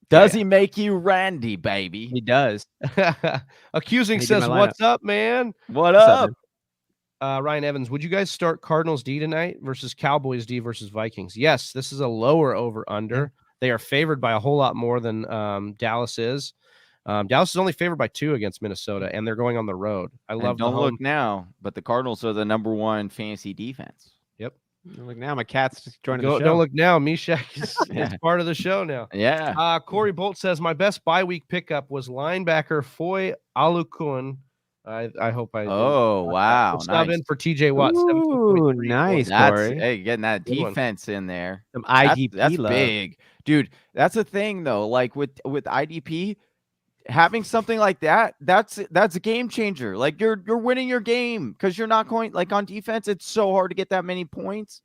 D: Does he make you Randy, baby?
A: He does.
C: Accusing says, what's up, man?
D: What up?
C: Ryan Evans, would you guys start Cardinals D tonight versus Cowboys D versus Vikings? Yes, this is a lower over-under. They are favored by a whole lot more than Dallas is. Dallas is only favored by 2 against Minnesota, and they're going on the road. Don't
D: look now, but the Cardinals are the #1 fantasy defense.
C: Yep.
A: Don't look now. My cat's just joining the show.
C: Don't look now. Mishak is part of the show now.
D: Yeah.
C: Corey Bolt says, my best bye-week pickup was linebacker Foy Alukun. I hope I.
D: Oh, wow.
C: Sub in for TJ Watt.
A: Ooh, nice, Corey.
D: Hey, getting that defense in there.
A: Some IDP
D: that's big. Dude, that's the thing, though. Like with IDP, having something like that's a game changer. Like you're winning your game because you're not going on defense. It's so hard to get that many points.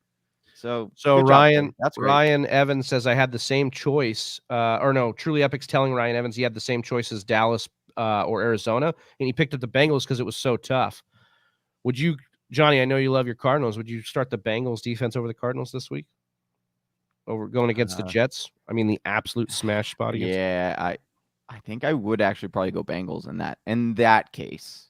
D: So
C: Ryan Evans says I had the same choice. Truly Epic's telling Ryan Evans he had the same choice as Dallas or Arizona, and he picked up the Bengals because it was so tough. Would you, Johnny? I know you love your Cardinals. Would you start the Bengals defense over the Cardinals this week? Over going against the Jets? I mean, the absolute smash spot against.
D: Yeah, I think I would actually probably go Bengals in that case.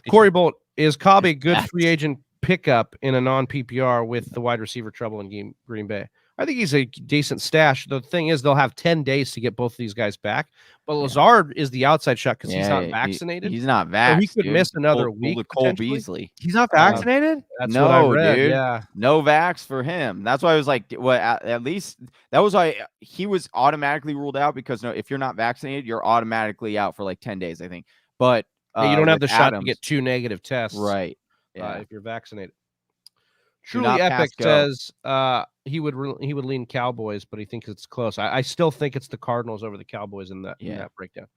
C: Corey Bolt, is Cobb a good free agent pickup in a non-PPR with the wide receiver trouble in Green Bay? I think he's a decent stash. The thing is, they'll have 10 days to get both of these guys back. But Lazard is the outside shot because he's not vaccinated.
D: He's not vaccinated.
C: So he could miss another week.
D: Cole Beasley.
A: He's not vaccinated?
C: That's what I read.
D: Dude.
C: Yeah.
D: No vax for him. That's why I was like, at least that was why he was automatically ruled out because if you're not vaccinated, you're automatically out for 10 days, I think. But
C: you don't have the shot to get 2 negative tests.
D: Right.
C: If you're vaccinated. Truly Epic says he would lean Cowboys, but he thinks it's close. I still think it's the Cardinals over the Cowboys in that breakdown.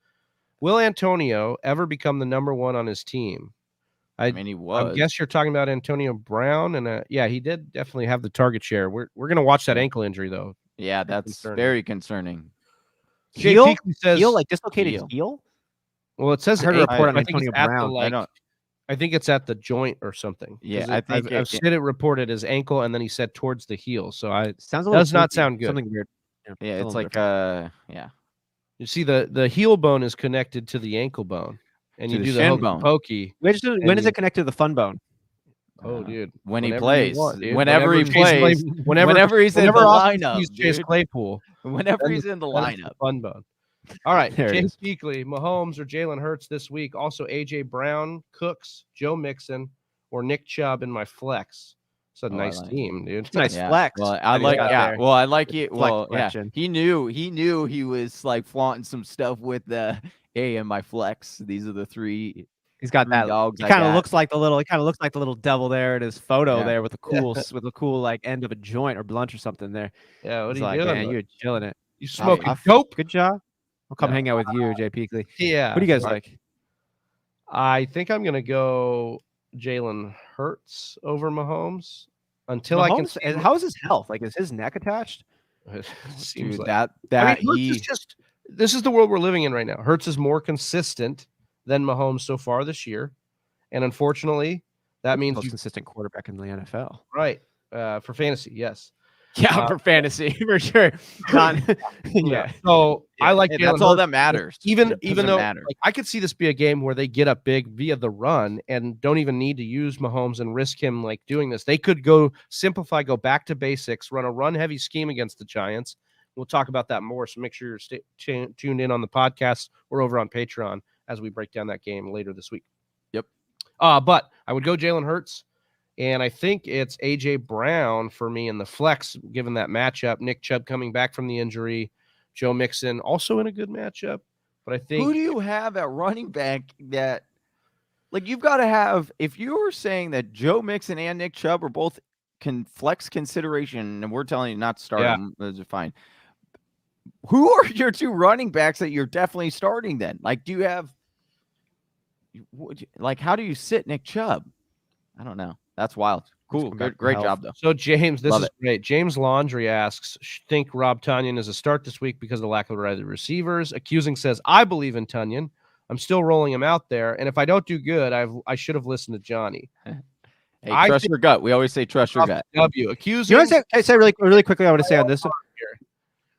C: Will Antonio ever become the #1 on his team?
D: I mean, he was.
C: I guess you're talking about Antonio Brown, and he did definitely have the target share. We're gonna watch that ankle injury though.
D: Yeah, that's very concerning.
A: Heel says dislocated heel.
C: Well, it says
A: I heard a report on Antonio Brown.
C: I think it's at the joint or something.
D: Yeah,
C: I've seen it reported as ankle, and then he said towards the heel. So
A: does
C: not sound good.
A: Something weird.
D: Yeah, it's like
C: You see, the heel bone is connected to the ankle bone, and you do the hokey pokey.
A: When is it connected to the fun bone?
C: Oh, dude!
D: When he plays, whenever he plays, whenever he's in the lineup,
C: he's Chase Claypool.
D: Whenever he's in the lineup,
C: fun bone. All right, Chase Beakley, Mahomes or Jalen Hurts this week. Also, AJ Brown, Cooks, Joe Mixon, or Nick Chubb in my flex. It's a nice team, dude.
A: Nice flex.
D: Well, I like it. Well, he knew he was flaunting some stuff with the in my flex. These are the 3.
A: He's got that.
D: Dogs.
A: He kind of looks like the little devil there in his photo there with a cool end of a joint or blunt or something there.
C: Yeah, what are you doing?
A: Man, you're chilling it.
C: You smoking dope?
A: Good job. I'll come hang out with you, Jay Peakley.
C: Yeah.
A: What do you guys like?
C: I think I'm gonna go Jalen Hurts over Mahomes until
A: Mahomes,
C: I can see.
A: How is his health? Is his neck attached?
C: Seems
D: Dude,
C: like this is the world we're living in right now. Hurts is more consistent than Mahomes so far this year, and unfortunately, that means
A: most consistent quarterback in the NFL.
C: Right. For fantasy, yes.
A: Yeah, for fantasy, for sure.
C: Yeah. So I like
D: that's all that matters.
C: Even though I could see this be a game where they get up big via the run and don't even need to use Mahomes and risk him doing this. They could go back to basics, run a run-heavy scheme against the Giants. We'll talk about that more. So make sure you're tuned in on the podcast or over on Patreon as we break down that game later this week.
D: Yep.
C: But I would go Jalen Hurts. And I think it's A.J. Brown for me in the flex, given that matchup. Nick Chubb coming back from the injury. Joe Mixon also in a good matchup. But I think...
D: Who do you have at running back that... you've got to have... If you were saying that Joe Mixon and Nick Chubb are both flex consideration, and we're telling you not to start them. Those are fine. Who are your 2 running backs that you're definitely starting then? Like, do you have how do you sit Nick Chubb? I don't know. That's wild. Cool. Great job, though.
C: So, James, this is great. James Laundry asks, think Rob Tonyan is a start this week because of the lack of receivers. Accusing says, I believe in Tonyan. I'm still rolling him out there. And if I don't do good, I should have listened to Johnny.
D: Hey, trust your gut. We always say trust your gut.
C: Accusing.
A: You know what I say really quickly? I want to say on this one.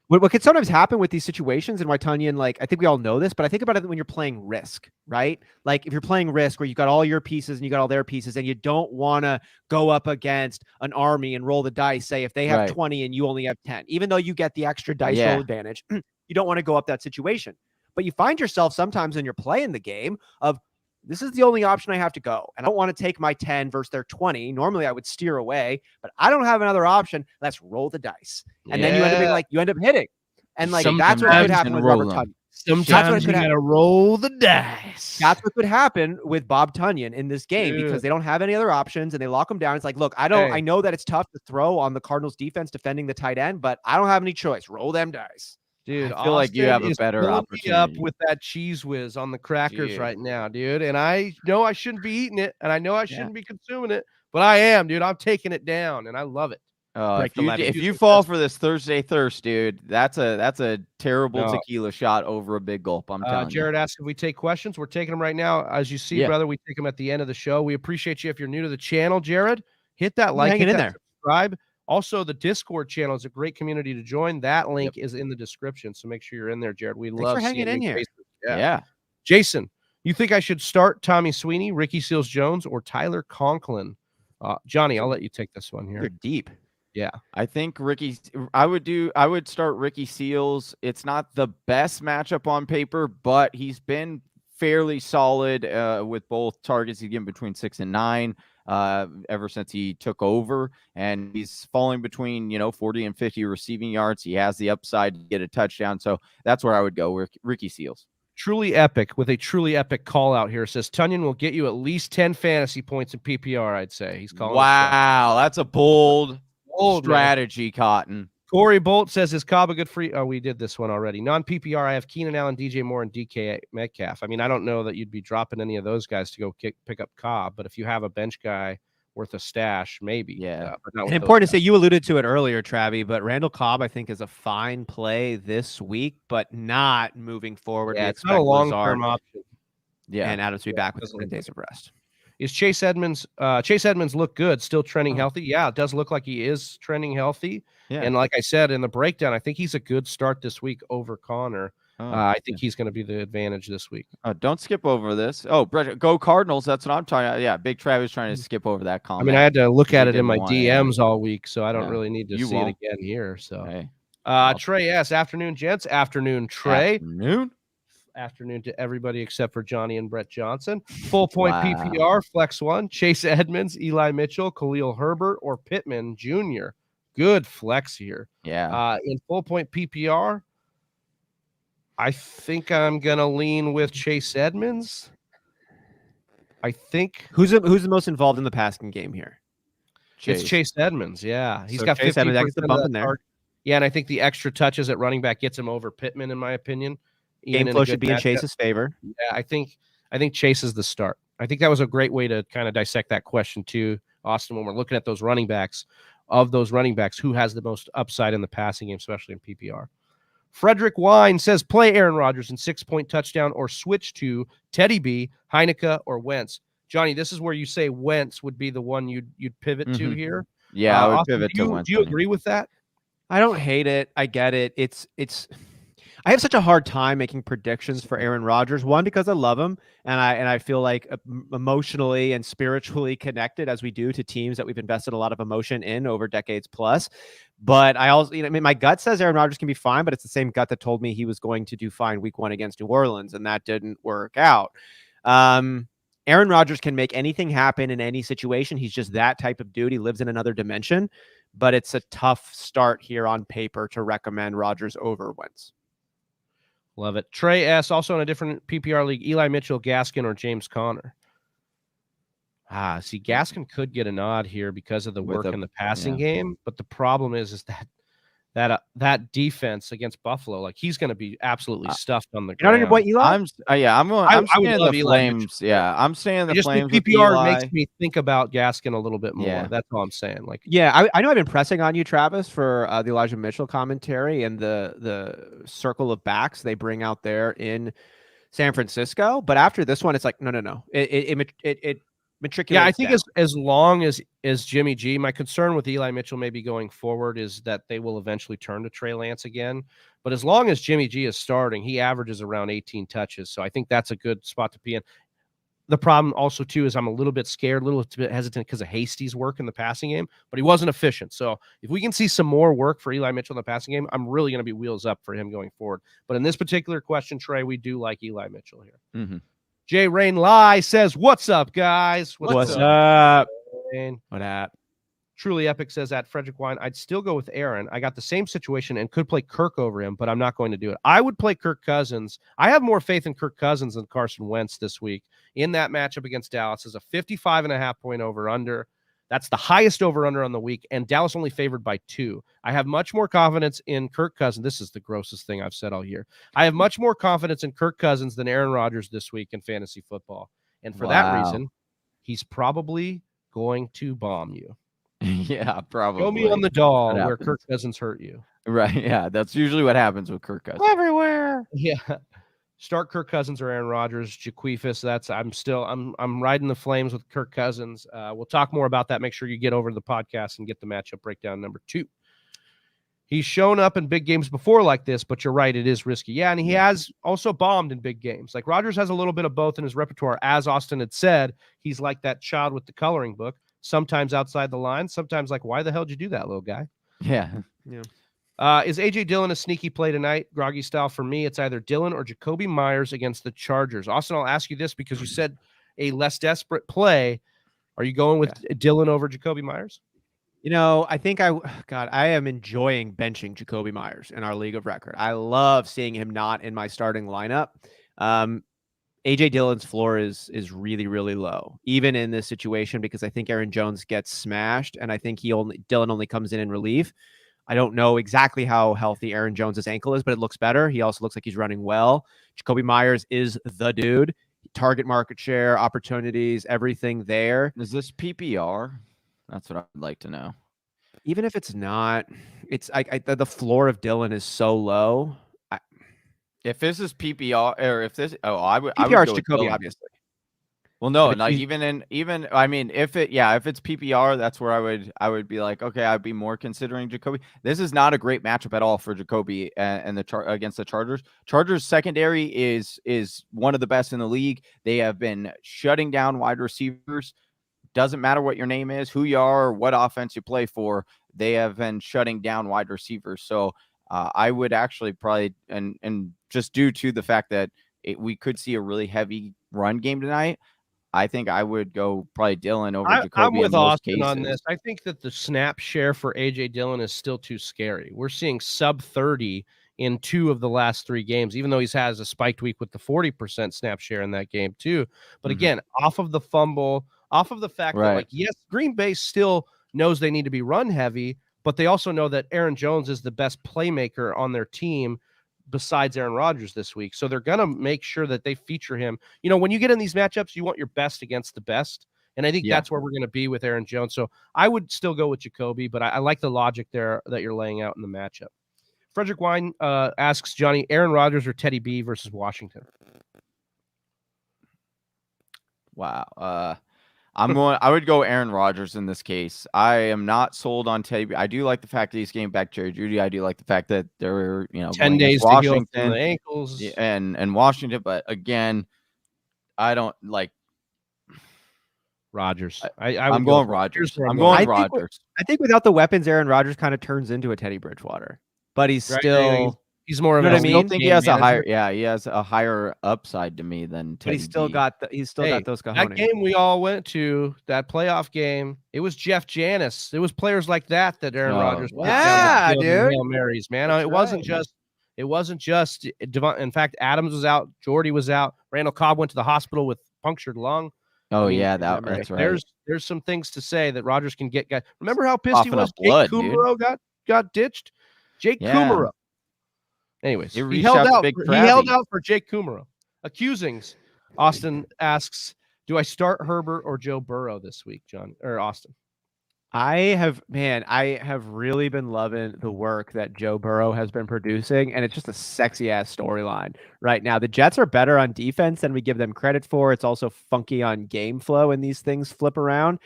A: What can sometimes happen with these situations, and why Tonyan, I think we all know this, but I think about it when you're playing Risk, right? Like if you're playing Risk where you've got all your pieces and you got all their pieces, and you don't want to go up against an army and roll the dice, say if they have 20 and you only have 10, even though you get the extra dice roll advantage, you don't want to go up that situation. But you find yourself sometimes when you're playing the game of, this is the only option I have to go. And I don't want to take my 10 versus their 20. Normally I would steer away, but I don't have another option. Let's roll the dice. And then you end up being you end up hitting. And that's what could happen with Robert Tonyan.
C: Sometimes you got to roll the dice.
A: That's what could happen with Bob Tonyan in this game because they don't have any other options and they lock him down. It's like, look, I know that it's tough to throw on the Cardinals defense defending the tight end, but I don't have any choice. Roll them dice.
C: Dude,
D: I feel like you have a better opportunity.
C: Up with that cheese whiz on the crackers right now, dude. And I know I shouldn't be eating it, and I know I shouldn't be consuming it, but I am, dude. I'm taking it down, and I love it.
D: If you fall for this Thursday thirst, dude, that's a terrible tequila shot over a big gulp. I'm telling you.
C: Jared asked if we take questions. We're taking them right now. As you see, brother, we take them at the end of the show. We appreciate you. If you're new to the channel, Jared, hit that like, hit that subscribe. Also, the Discord channel is a great community to join. That link is in the description, so make sure you're in there, Jared. We love
A: hanging in here.
C: Yeah. Jason, you think I should start Tommy Sweeney, Ricky Seals-Jones, or Tyler Conklin? Johnny, I'll let you take this one here.
A: You're deep.
C: Yeah.
D: I think I would start Ricky Seals. It's not the best matchup on paper, but he's been fairly solid with both targets he's given between 6 and 9. Ever since he took over, and he's falling between 40 and 50 receiving yards. He has the upside to get a touchdown, so that's where I would go with Ricky Seals.
C: Truly epic, with a truly epic call out here. It says Tonyan will get you at least 10 fantasy points in PPR. I'd say he's calling.
D: Wow, that's a bold strategy, Cotton.
C: Corey Bolt says, is Cobb a good free? Oh, we did this one already. Non-PPR, I have Keenan Allen, DJ Moore, and DK Metcalf. I mean, I don't know that you'd be dropping any of those guys to go pick up Cobb, but if you have a bench guy worth a stash, maybe.
A: Yeah. And important to say, you alluded to it earlier, Travi, but Randall Cobb, I think, is a fine play this week, but not moving forward.
C: Yeah, it's not a long-term option.
A: Yeah. And Adams to be back with 10 days of rest.
C: Is Chase Edmonds look good, still trending healthy? Yeah, it does look like he is trending healthy. Yeah. And like I said in the breakdown, I think he's a good start this week over Connor. I think he's going to be the advantage this week.
D: Don't skip over this. Oh, Brett, go Cardinals. That's what I'm talking about. Yeah, Big Travis trying to skip over that comment.
C: I mean, I had to look at it in my DMs all week, so I don't really need to see it again here. So, Trey S. Afternoon, gents. Afternoon, Trey. Afternoon to everybody except for Johnny and Brett Johnson. Full point PPR, flex one, Chase Edmonds, Eli Mitchell, Khalil Herbert, or Pittman Jr. Good flex here.
D: Yeah.
C: In full point PPR, I think I'm gonna lean with Chase Edmonds. I think
A: who's the most involved in the passing game here?
C: It's Chase Edmonds. Yeah, he's got
A: Chase Edmonds. That gets the bump in there.
C: Yeah, and I think the extra touches at running back gets him over Pittman, in my opinion.
A: Game flow should be in Chase's favor.
C: Yeah, I think Chase is the start. I think that was a great way to kind of dissect that question too, Austin, when we're looking at those running backs. Of those running backs, who has the most upside in the passing game, especially in PPR? Frederick Wine says, play Aaron Rodgers in 6-point touchdown or switch to Teddy B, Heineke, or Wentz. Johnny, this is where you say Wentz would be the one you'd pivot to here.
D: Yeah, I would
C: Austin,
D: pivot to Wentz.
C: Do you agree with that?
A: I don't hate it. I get it. It's I have such a hard time making predictions for Aaron Rodgers. One, because I love him, and I feel like emotionally and spiritually connected as we do to teams that we've invested a lot of emotion in over decades plus. But I also, my gut says Aaron Rodgers can be fine, but it's the same gut that told me he was going to do fine week 1 against New Orleans, and that didn't work out. Aaron Rodgers can make anything happen in any situation. He's just that type of dude. He lives in another dimension, but it's a tough start here on paper to recommend Rodgers over Wentz.
C: Love it. Trey S. Also in a different PPR league, Eli Mitchell, Gaskin, or James Conner. See, Gaskin could get a nod here because of the work in the passing game, but the problem is that defense against Buffalo, like he's going to be absolutely stuffed on the ground.
A: You're not on your boy Eli?
D: I'm staying the Flames. Yeah, I'm staying the Flames.
C: Just PPR makes me think about Gaskin a little bit more.
D: Yeah.
C: That's all I'm saying. Like,
A: yeah, I know I've been pressing on you, Travis, for the Elijah Mitchell commentary and the circle of backs they bring out there in San Francisco. But after this one, it's like no. It matriculates.
C: Yeah, I think as long as Jimmy G, my concern with Eli Mitchell maybe going forward is that they will eventually turn to Trey Lance again. But as long as Jimmy G is starting, he averages around 18 touches. So I think that's a good spot to be in. The problem also, too, is I'm a little bit scared, a little bit hesitant because of Hasty's work in the passing game, but he wasn't efficient. So if we can see some more work for Eli Mitchell in the passing game, I'm really going to be wheels up for him going forward. But in this particular question, Trey, we do like Eli Mitchell here.
D: Mm-hmm.
C: Jay Rain Lai says, "What's up, guys?
A: What's up?
C: Rain?
A: What up?"
C: Truly Epic says at Frederick Wine, I'd still go with Aaron. I got the same situation and could play Kirk over him, but I'm not going to do it. I would play Kirk Cousins. I have more faith in Kirk Cousins than Carson Wentz this week in that matchup against Dallas. Is a 55.5 point over under. That's the highest over under on the week, and Dallas only favored by 2. I have much more confidence in Kirk Cousins. This is the grossest thing I've said all year. I have much more confidence in Kirk Cousins than Aaron Rodgers this week in fantasy football. And for that reason, he's probably going to bomb you.
D: Yeah, probably.
C: Show me on the doll where Kirk Cousins hurt you.
D: Right, yeah. That's usually what happens with Kirk Cousins.
C: Everywhere. Yeah. Start Kirk Cousins or Aaron Rodgers, Jaquifis. I'm riding the Flames with Kirk Cousins. We'll talk more about that. Make sure you get over to the podcast and get the matchup breakdown number 2. He's shown up in big games before like this, but you're right, it is risky. Yeah, and he has also bombed in big games. Like Rodgers has a little bit of both in his repertoire. As Austin had said, he's like that child with the coloring book. Sometimes outside the line, sometimes like, why the hell did you do that, little guy?
D: Yeah.
C: Is A.J. Dillon a sneaky play tonight? Groggy style for me, it's either Dillon or Jacoby Myers against the Chargers. Austin, I'll ask you this because you said a less desperate play. Are you going with Dillon over Jacoby Myers?
A: You know, I think I am enjoying benching Jacoby Myers in our league of record. I love seeing him not in my starting lineup. AJ Dillon's floor is really, really low, even in this situation, because I think Aaron Jones gets smashed, and I think Dillon only comes in relief. I don't know exactly how healthy Aaron Jones's ankle is, but it looks better. He also looks like he's running well. Jacoby Myers is the dude. Target market share, opportunities, everything there.
D: Is this PPR? That's what I'd like to know.
A: Even if it's not, it's the floor of Dillon is so low.
D: If this is PPR, or if this, I would
A: PPR is
D: go
A: Jacoby, obviously.
D: Well, no, like I mean, if it's PPR, that's where I would be like, okay, I'd be more considering Jacoby. This is not a great matchup at all for Jacoby and against the Chargers. Chargers secondary is one of the best in the league. They have been shutting down wide receivers. Doesn't matter what your name is, who you are, or what offense you play for. They have been shutting down wide receivers. So I would actually probably, and just due to the fact that we could see a really heavy run game tonight, I think I would go probably Dillon over Jacoby.
C: I'm with Austin
D: cases.
C: on this. I think that the snap share for AJ Dillon is still too scary. We're seeing sub 30 in 2 of the last 3 games, even though he has a spiked week with the 40% snap share in that game too. But again, off of the fumble, off of the fact that, like, yes, Green Bay still knows they need to be run heavy, but they also know that Aaron Jones is the best playmaker on their team besides Aaron Rodgers this week. So they're going to make sure that they feature him. You know, when you get in these matchups, you want your best against the best. And I think that's where we're going to be with Aaron Jones. So I would still go with Jacoby, but I like the logic there that you're laying out in the matchup. Frederick Wine asks Johnny, Aaron Rodgers or Teddy B versus Washington?
D: Wow. I would go Aaron Rodgers in this case. I am not sold on Teddy. I do like the fact that he's getting back Jerry Jeudy. I do like the fact that they're
C: 10 days to heal from the ankles
D: and Washington. But again, I don't like
C: Rodgers.
D: I'm going Rodgers.
A: I think without the weapons, Aaron Rodgers kind of turns into a Teddy Bridgewater, but he's still.
C: He's more of
A: a.
C: I
D: still think he has a higher. Yeah, he has a higher upside to me than Teddy.
A: But he's still got those cojones.
C: That game we all went to, that playoff game, it was Jeff Janis. It was players like that Aaron Rodgers.
A: Yeah, dude.
C: Hail Marys, man. It wasn't just Devon. In fact, Adams was out. Jordy was out. Randall Cobb went to the hospital with punctured lung.
D: Oh,
C: I mean,
D: yeah, that's right.
C: There's some things to say that Rodgers can get guys. Remember how pissed he
D: Coughing
C: was?
D: up blood,
C: Jake
D: dude.
C: Kumerow got ditched. Jake
D: Yeah.
C: Kumerow. Anyways,
D: He
C: he
D: reached
C: held
D: out to
C: out.
D: Big
C: He held
D: Travie.
C: out for Jake Kumerow. Accusings. Austin asks, "Do I start Herbert or Joe Burrow this week, John or Austin?"
A: I have really been loving the work that Joe Burrow has been producing, and it's just a sexy ass storyline right now. The Jets are better on defense than we give them credit for. It's also funky on game flow, and these things flip around.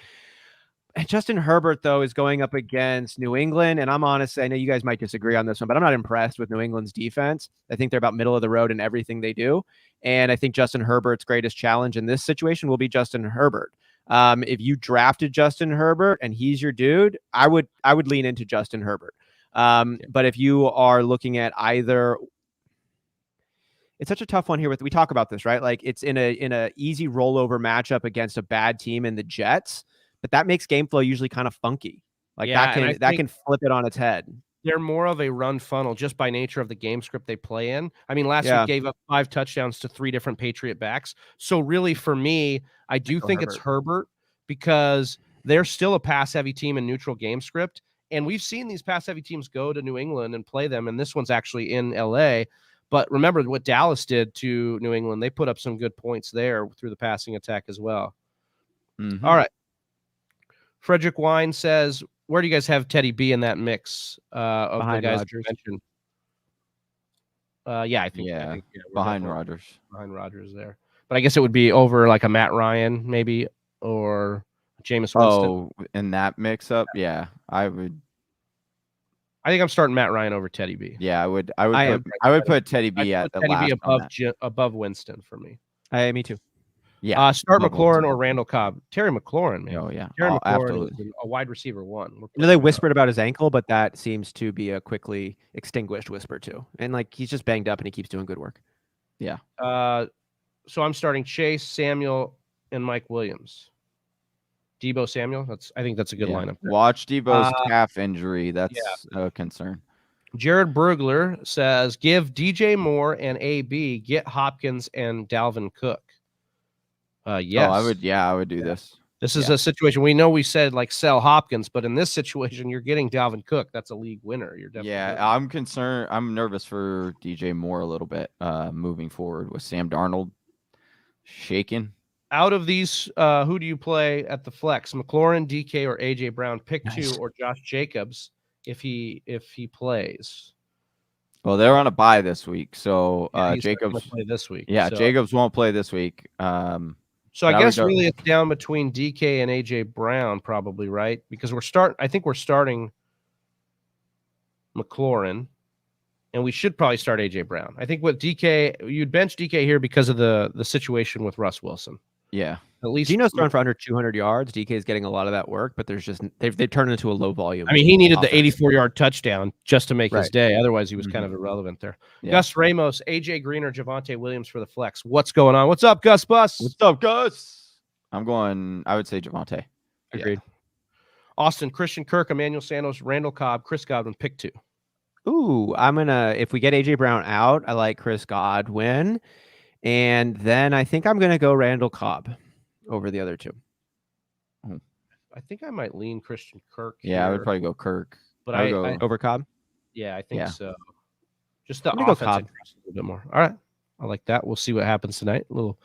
A: And Justin Herbert, though, is going up against New England, and I'm honest, I know you guys might disagree on this one, but I'm not impressed with New England's defense. I think they're about middle of the road in everything they do, and I think Justin Herbert's greatest challenge in this situation will be Justin Herbert. If you drafted Justin Herbert and he's your dude, I would lean into Justin Herbert. But if you are looking at either, it's such a tough one here. We talk about this, right? Like it's in a easy rollover matchup against a bad team in the Jets, but that makes game flow usually kind of funky. Like that can flip it on its head.
C: They're more of a run funnel just by nature of the game script they play in. I mean, last week gave up 5 touchdowns to 3 different Patriot backs. So really, for me, I do think it's Herbert because they're still a pass-heavy team in neutral game script. And we've seen these pass-heavy teams go to New England and play them, and this one's actually in L.A. But remember what Dallas did to New England. They put up some good points there through the passing attack as well. Mm-hmm. All right. Frederick Wine says, where do you guys have Teddy B in that mix of
A: behind
C: the guys
A: Rodgers?
C: Mentioned? I think
D: behind Rodgers.
C: Behind Rodgers there. But I guess it would be over like a Matt Ryan maybe or Jameis Winston.
D: Oh, in that mix-up? Yeah, I would.
C: I think I'm starting Matt Ryan over Teddy B.
D: Yeah, I would put Teddy B at the last.
C: Teddy B above Winston for me.
A: Me too.
C: Yeah. Start McLaurin or Randall Cobb. Terry McLaurin, man.
D: Oh, yeah.
C: Terry McLaurin
D: absolutely.
C: is a wide receiver 1.
A: They whispered about his ankle, but that seems to be a quickly extinguished whisper too. And like he's just banged up and he keeps doing good work.
D: Yeah.
C: So I'm starting Chase, Samuel, and Mike Williams. Debo Samuel. I think that's a good lineup there.
D: Watch Debo's calf injury. That's a concern.
C: Jared Burglar says, give DJ Moore and AB, get Hopkins and Dalvin Cook. Yes.
D: Oh, I would do this.
C: This is a situation. We know we said like sell Hopkins, but in this situation, you're getting Dalvin Cook. That's a league winner. You're definitely
D: I'm concerned. I'm nervous for DJ Moore a little bit moving forward with Sam Darnold shaking.
C: Out of these, who do you play at the flex? McLaurin, DK, or AJ Brown? Pick 2 or Josh Jacobs if he plays.
D: Well, they're on a bye this week, so Jacobs
C: won't play this week.
D: Yeah,
C: so.
D: Jacobs won't play this week.
C: So I guess really it's down between DK and AJ Brown, probably, right? Because I think we're starting McLaurin, and we should probably start AJ Brown. I think with DK, you'd bench DK here because of the situation with Russ Wilson.
D: Yeah.
C: At least
A: Gino's throwing for under 200 yards. DK is getting a lot of that work, but there's just they've turned into a low volume.
C: I mean, he needed the 84-yard touchdown just to make his day. Otherwise, he was kind of irrelevant there. Yeah. Gus Ramos, AJ Green, or Javonte Williams for the flex. What's going on? What's up, Gus Bus?
D: What's up, Gus? I would say Javonte.
C: Agreed. Austin, Christian Kirk, Emmanuel Sanders, Randall Cobb, Chris Godwin, pick 2.
A: Ooh, if we get AJ Brown out, I like Chris Godwin. And then I think I'm going to go Randall Cobb over the other 2.
C: I think I might lean Christian Kirk.
D: Yeah, I would probably go Kirk.
C: But I
A: go over Cobb?
C: Yeah, I think so. Just the offense a little bit more. All right. I like that. We'll see what happens tonight. A little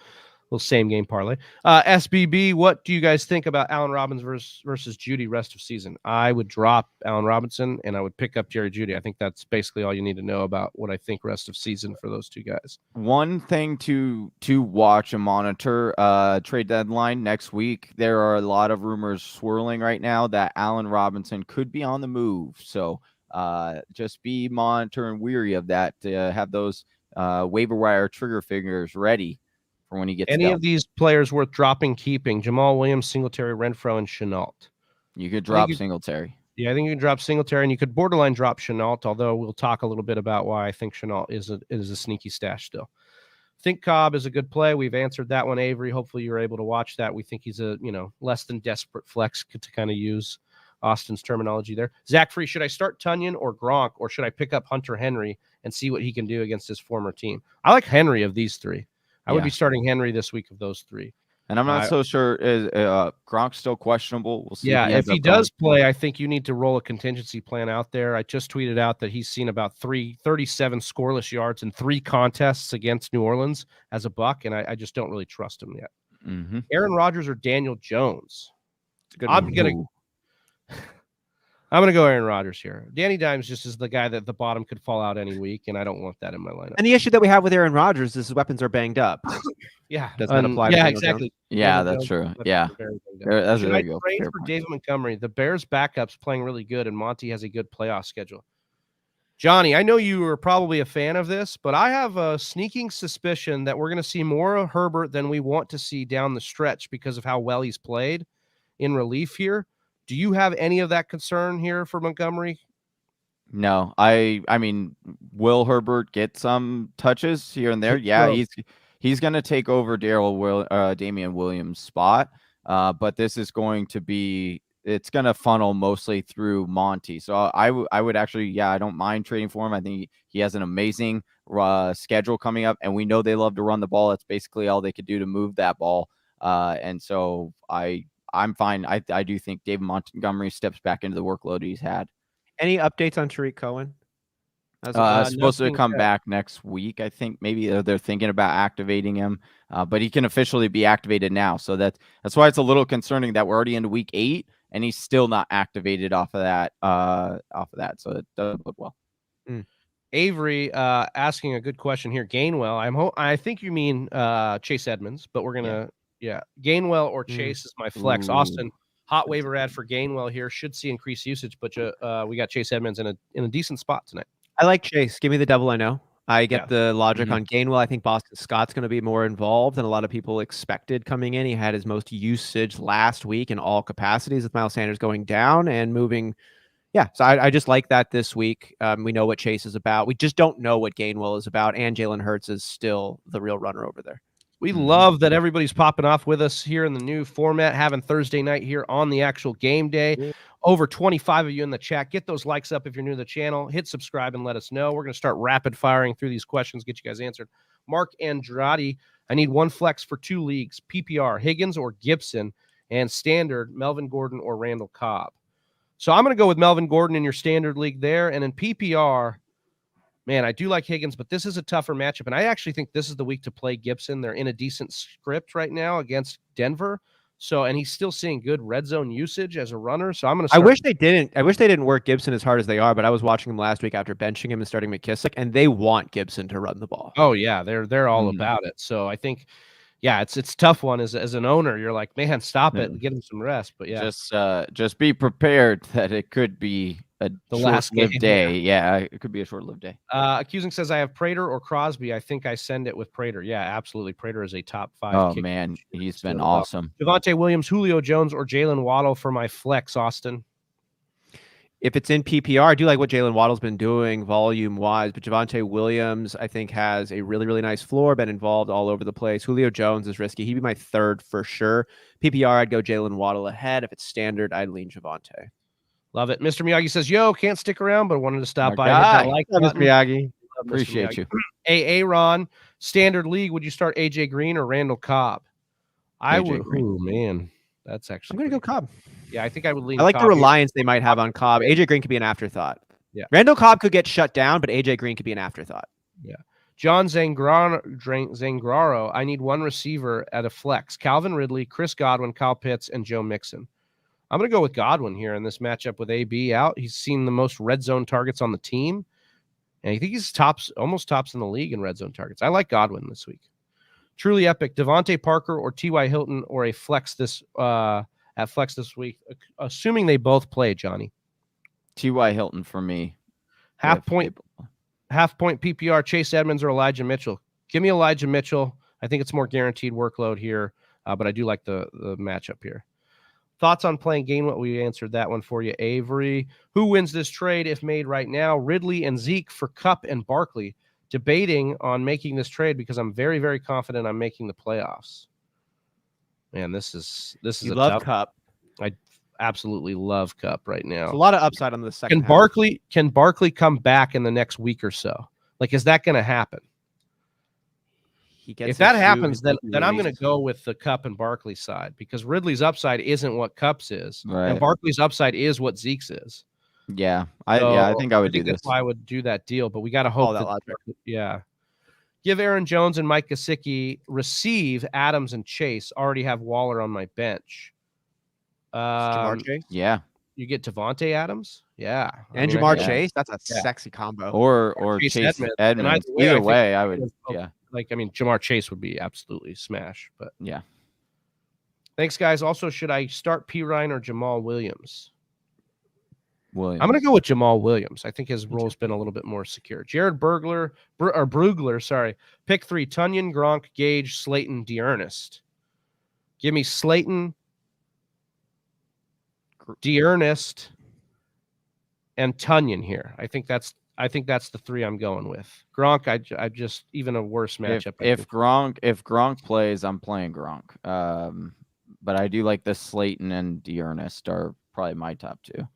C: same game parlay. SBB, what do you guys think about Allen Robinson versus Judy rest of season? I would drop Allen Robinson and I would pick up Jerry Judy. I think that's basically all you need to know about what I think rest of season for those 2 guys.
D: One thing to watch and monitor, trade deadline next week. There are a lot of rumors swirling right now that Allen Robinson could be on the move. So just be monitoring weary of that to have those waiver wire trigger figures ready. For when he gets
C: any of these players worth dropping, keeping? Jamal Williams, Singletary, Renfro, and Chenault.
D: You could drop Singletary.
C: Yeah, I think you can drop Singletary, and you could borderline drop Chenault, although we'll talk a little bit about why I think Chenault is a sneaky stash still. Think Cobb is a good play. We've answered that one, Avery. Hopefully you were able to watch that. We think he's a less than desperate flex to kind of use Austin's terminology there. Zach Free, should I start Tunyon or Gronk, or should I pick up Hunter Henry and see what he can do against his former team? I like Henry of these 3. I would be starting Henry this week of those 3.
D: And I'm not so sure. Is Gronk still questionable? We'll see.
C: Yeah, if he does play, I think you need to roll a contingency plan out there. I just tweeted out that he's seen about 37 scoreless yards in 3 contests against New Orleans as a Buck, and I just don't really trust him yet.
D: Mm-hmm.
C: Aaron Rodgers or Daniel Jones? I'm gonna go Aaron Rodgers here. Danny Dimes just is the guy that the bottom could fall out any week, and I don't want that in my lineup.
A: And the issue that we have with Aaron Rodgers is his weapons are banged up.
C: Yeah,
A: does that apply to
C: Daniel
A: exactly.
C: Jones?
D: Yeah, that's true. Yeah,
C: that's a good trade for David Montgomery. The Bears' backup's playing really good, and Monty has a good playoff schedule. Johnny, I know you are probably a fan of this, but I have a sneaking suspicion that we're going to see more of Herbert than we want to see down the stretch because of how well he's played in relief here. Do you have any of that concern here for Montgomery?
D: No, I mean, will Herbert get some touches here and there? Yeah, he's going to take over Damian Williams' spot, but this is going to be it's going to funnel mostly through Monty. So I would actually, I don't mind trading for him. I think he has an amazing schedule coming up, and we know they love to run the ball. That's basically all they could do to move that ball, and so I'm fine. I do think David Montgomery steps back into the workload he's had.
A: Any updates on Tariq Cohen?
D: Supposed to come back next week. I think maybe they're thinking about activating him, but he can officially be activated now. So that's why it's a little concerning that we're already into week 8 and he's still not activated off of that. So it doesn't look well.
C: Avery asking a good question here. Gainwell. I think you mean Chase Edmonds, but we're gonna Gainwell or Chase is my flex. Austin, hot waiver ad for Gainwell here. Should see increased usage, but we got Chase Edmonds in a decent spot tonight.
A: I like Chase. Give me the double. I know. I get the logic on Gainwell. I think Boston Scott's going to be more involved than a lot of people expected coming in. He had his most usage last week in all capacities with Miles Sanders going down and moving. Yeah, so I just like that this week. We know what Chase is about. We just don't know what Gainwell is about, and Jalen Hurts is still the real runner over there.
C: We love that everybody's popping off with us here in the new format, having Thursday night here on the actual game day. Over 25 of you in the chat. Get those likes up if you're new to the channel. Hit subscribe and let us know. We're going to start rapid firing through these questions, get you guys answered. Mark Andrade, I need one flex for 2 leagues, PPR, Higgins or Gibson, and standard, Melvin Gordon or Randall Cobb. So I'm going to go with Melvin Gordon in your standard league there. And in PPR, man, I do like Higgins, but this is a tougher matchup. And I actually think this is the week to play Gibson. They're in a decent script right now against Denver. So, and he's still seeing good red zone usage as a runner. So I'm going to
A: I wish they didn't work Gibson as hard as they are, but I was watching him last week after benching him and starting McKissick, and they want Gibson to run the ball.
C: Oh yeah. They're all about it. So I think, it's a tough one as an owner. You're like, man, stop it and get him some rest. But
D: just be prepared that it could be the last day. Yeah, it could be a short-lived day.
C: Accusing says I have Prater or Crosby. I think I send it with Prater. Yeah, absolutely. Prater is a top 5.
D: Oh man, he's been awesome.
C: Javonte Williams, Julio Jones, or Jalen Waddle for my flex. Austin.
A: If it's in PPR, I do like what Jalen Waddle's been doing volume-wise, but Javonte Williams, I think, has a really, really nice floor, been involved all over the place. Julio Jones is risky. He'd be my 3rd for sure. PPR, I'd go Jalen Waddle ahead. If it's standard, I'd lean Javonte.
C: Love it. Mr. Miyagi says, yo, can't stick around, but wanted to stop by.
A: Mr. Miyagi.
D: Appreciate you.
C: Ron, standard league, would you start AJ Green or Randall Cobb? I would. Oh, man. That's actually.
A: I'm going to go Cobb.
C: Yeah, I think I would lean.
A: I like
C: Cobb
A: the reliance they might have on Cobb. AJ Green could be an afterthought.
C: Yeah.
A: Randall Cobb could get shut down, but AJ Green could be an afterthought.
C: Yeah. John Zangraro, I need one receiver at a flex. Calvin Ridley, Chris Godwin, Kyle Pitts, and Joe Mixon. I'm going to go with Godwin here in this matchup with AB out. He's seen the most red zone targets on the team, and I think he's almost tops in the league in red zone targets. I like Godwin this week. Truly epic. Devontae Parker or T.Y. Hilton or a flex at flex this week, assuming they both play, Johnny.
D: T.Y. Hilton for me.
C: Half point PPR, Chase Edmonds or Elijah Mitchell. Give me Elijah Mitchell. I think it's more guaranteed workload here, but I do like the matchup here. Thoughts on playing Gainwell? We answered that one for you, Avery. Who wins this trade if made right now? Ridley and Zeke for Kupp and Barkley. Debating on making this trade because I'm very, very confident I'm making the playoffs. Man, this is
A: you love
C: tough.
A: Kupp.
C: I absolutely love Kupp right now.
A: There's a lot of upside on the second.
C: Can Barkley come back in the next week or so? Like, is that going to happen?
A: he gets.
C: If that happens, then I'm going to go with the Kupp and Barkley side, because Ridley's upside isn't what Kupp's is, and Barkley's upside is what Zeke's is.
D: Yeah, I think I would do this.
C: That's why I would do that deal, but we got to hope that give Aaron Jones and Mike Gesicki, receive Adams and Chase. Already have Waller on my bench.
A: Jamar Chase?
C: Yeah. You get Devontae Adams? Yeah.
A: And Jamar Chase? That's a sexy combo.
D: Or Chase Edmonds. Either way, I would,
C: Jamar Chase would be absolutely smash. But
D: yeah.
C: Thanks, guys. Also, should I start P. Ryan or Jamal Williams?
D: I'm
C: going to go with Jamal Williams. I think his role's been a little bit more secure. Jared Brugler, pick 3: Tunyon, Gronk, Gage, Slayton, D'Ernest. Give me Slayton, D'Ernest, and Tunyon here. I think that's the 3 I'm going with. Gronk, I just even a worse matchup.
D: If Gronk plays, I'm playing Gronk. But I do like the Slayton and D'Ernest are probably my top 2.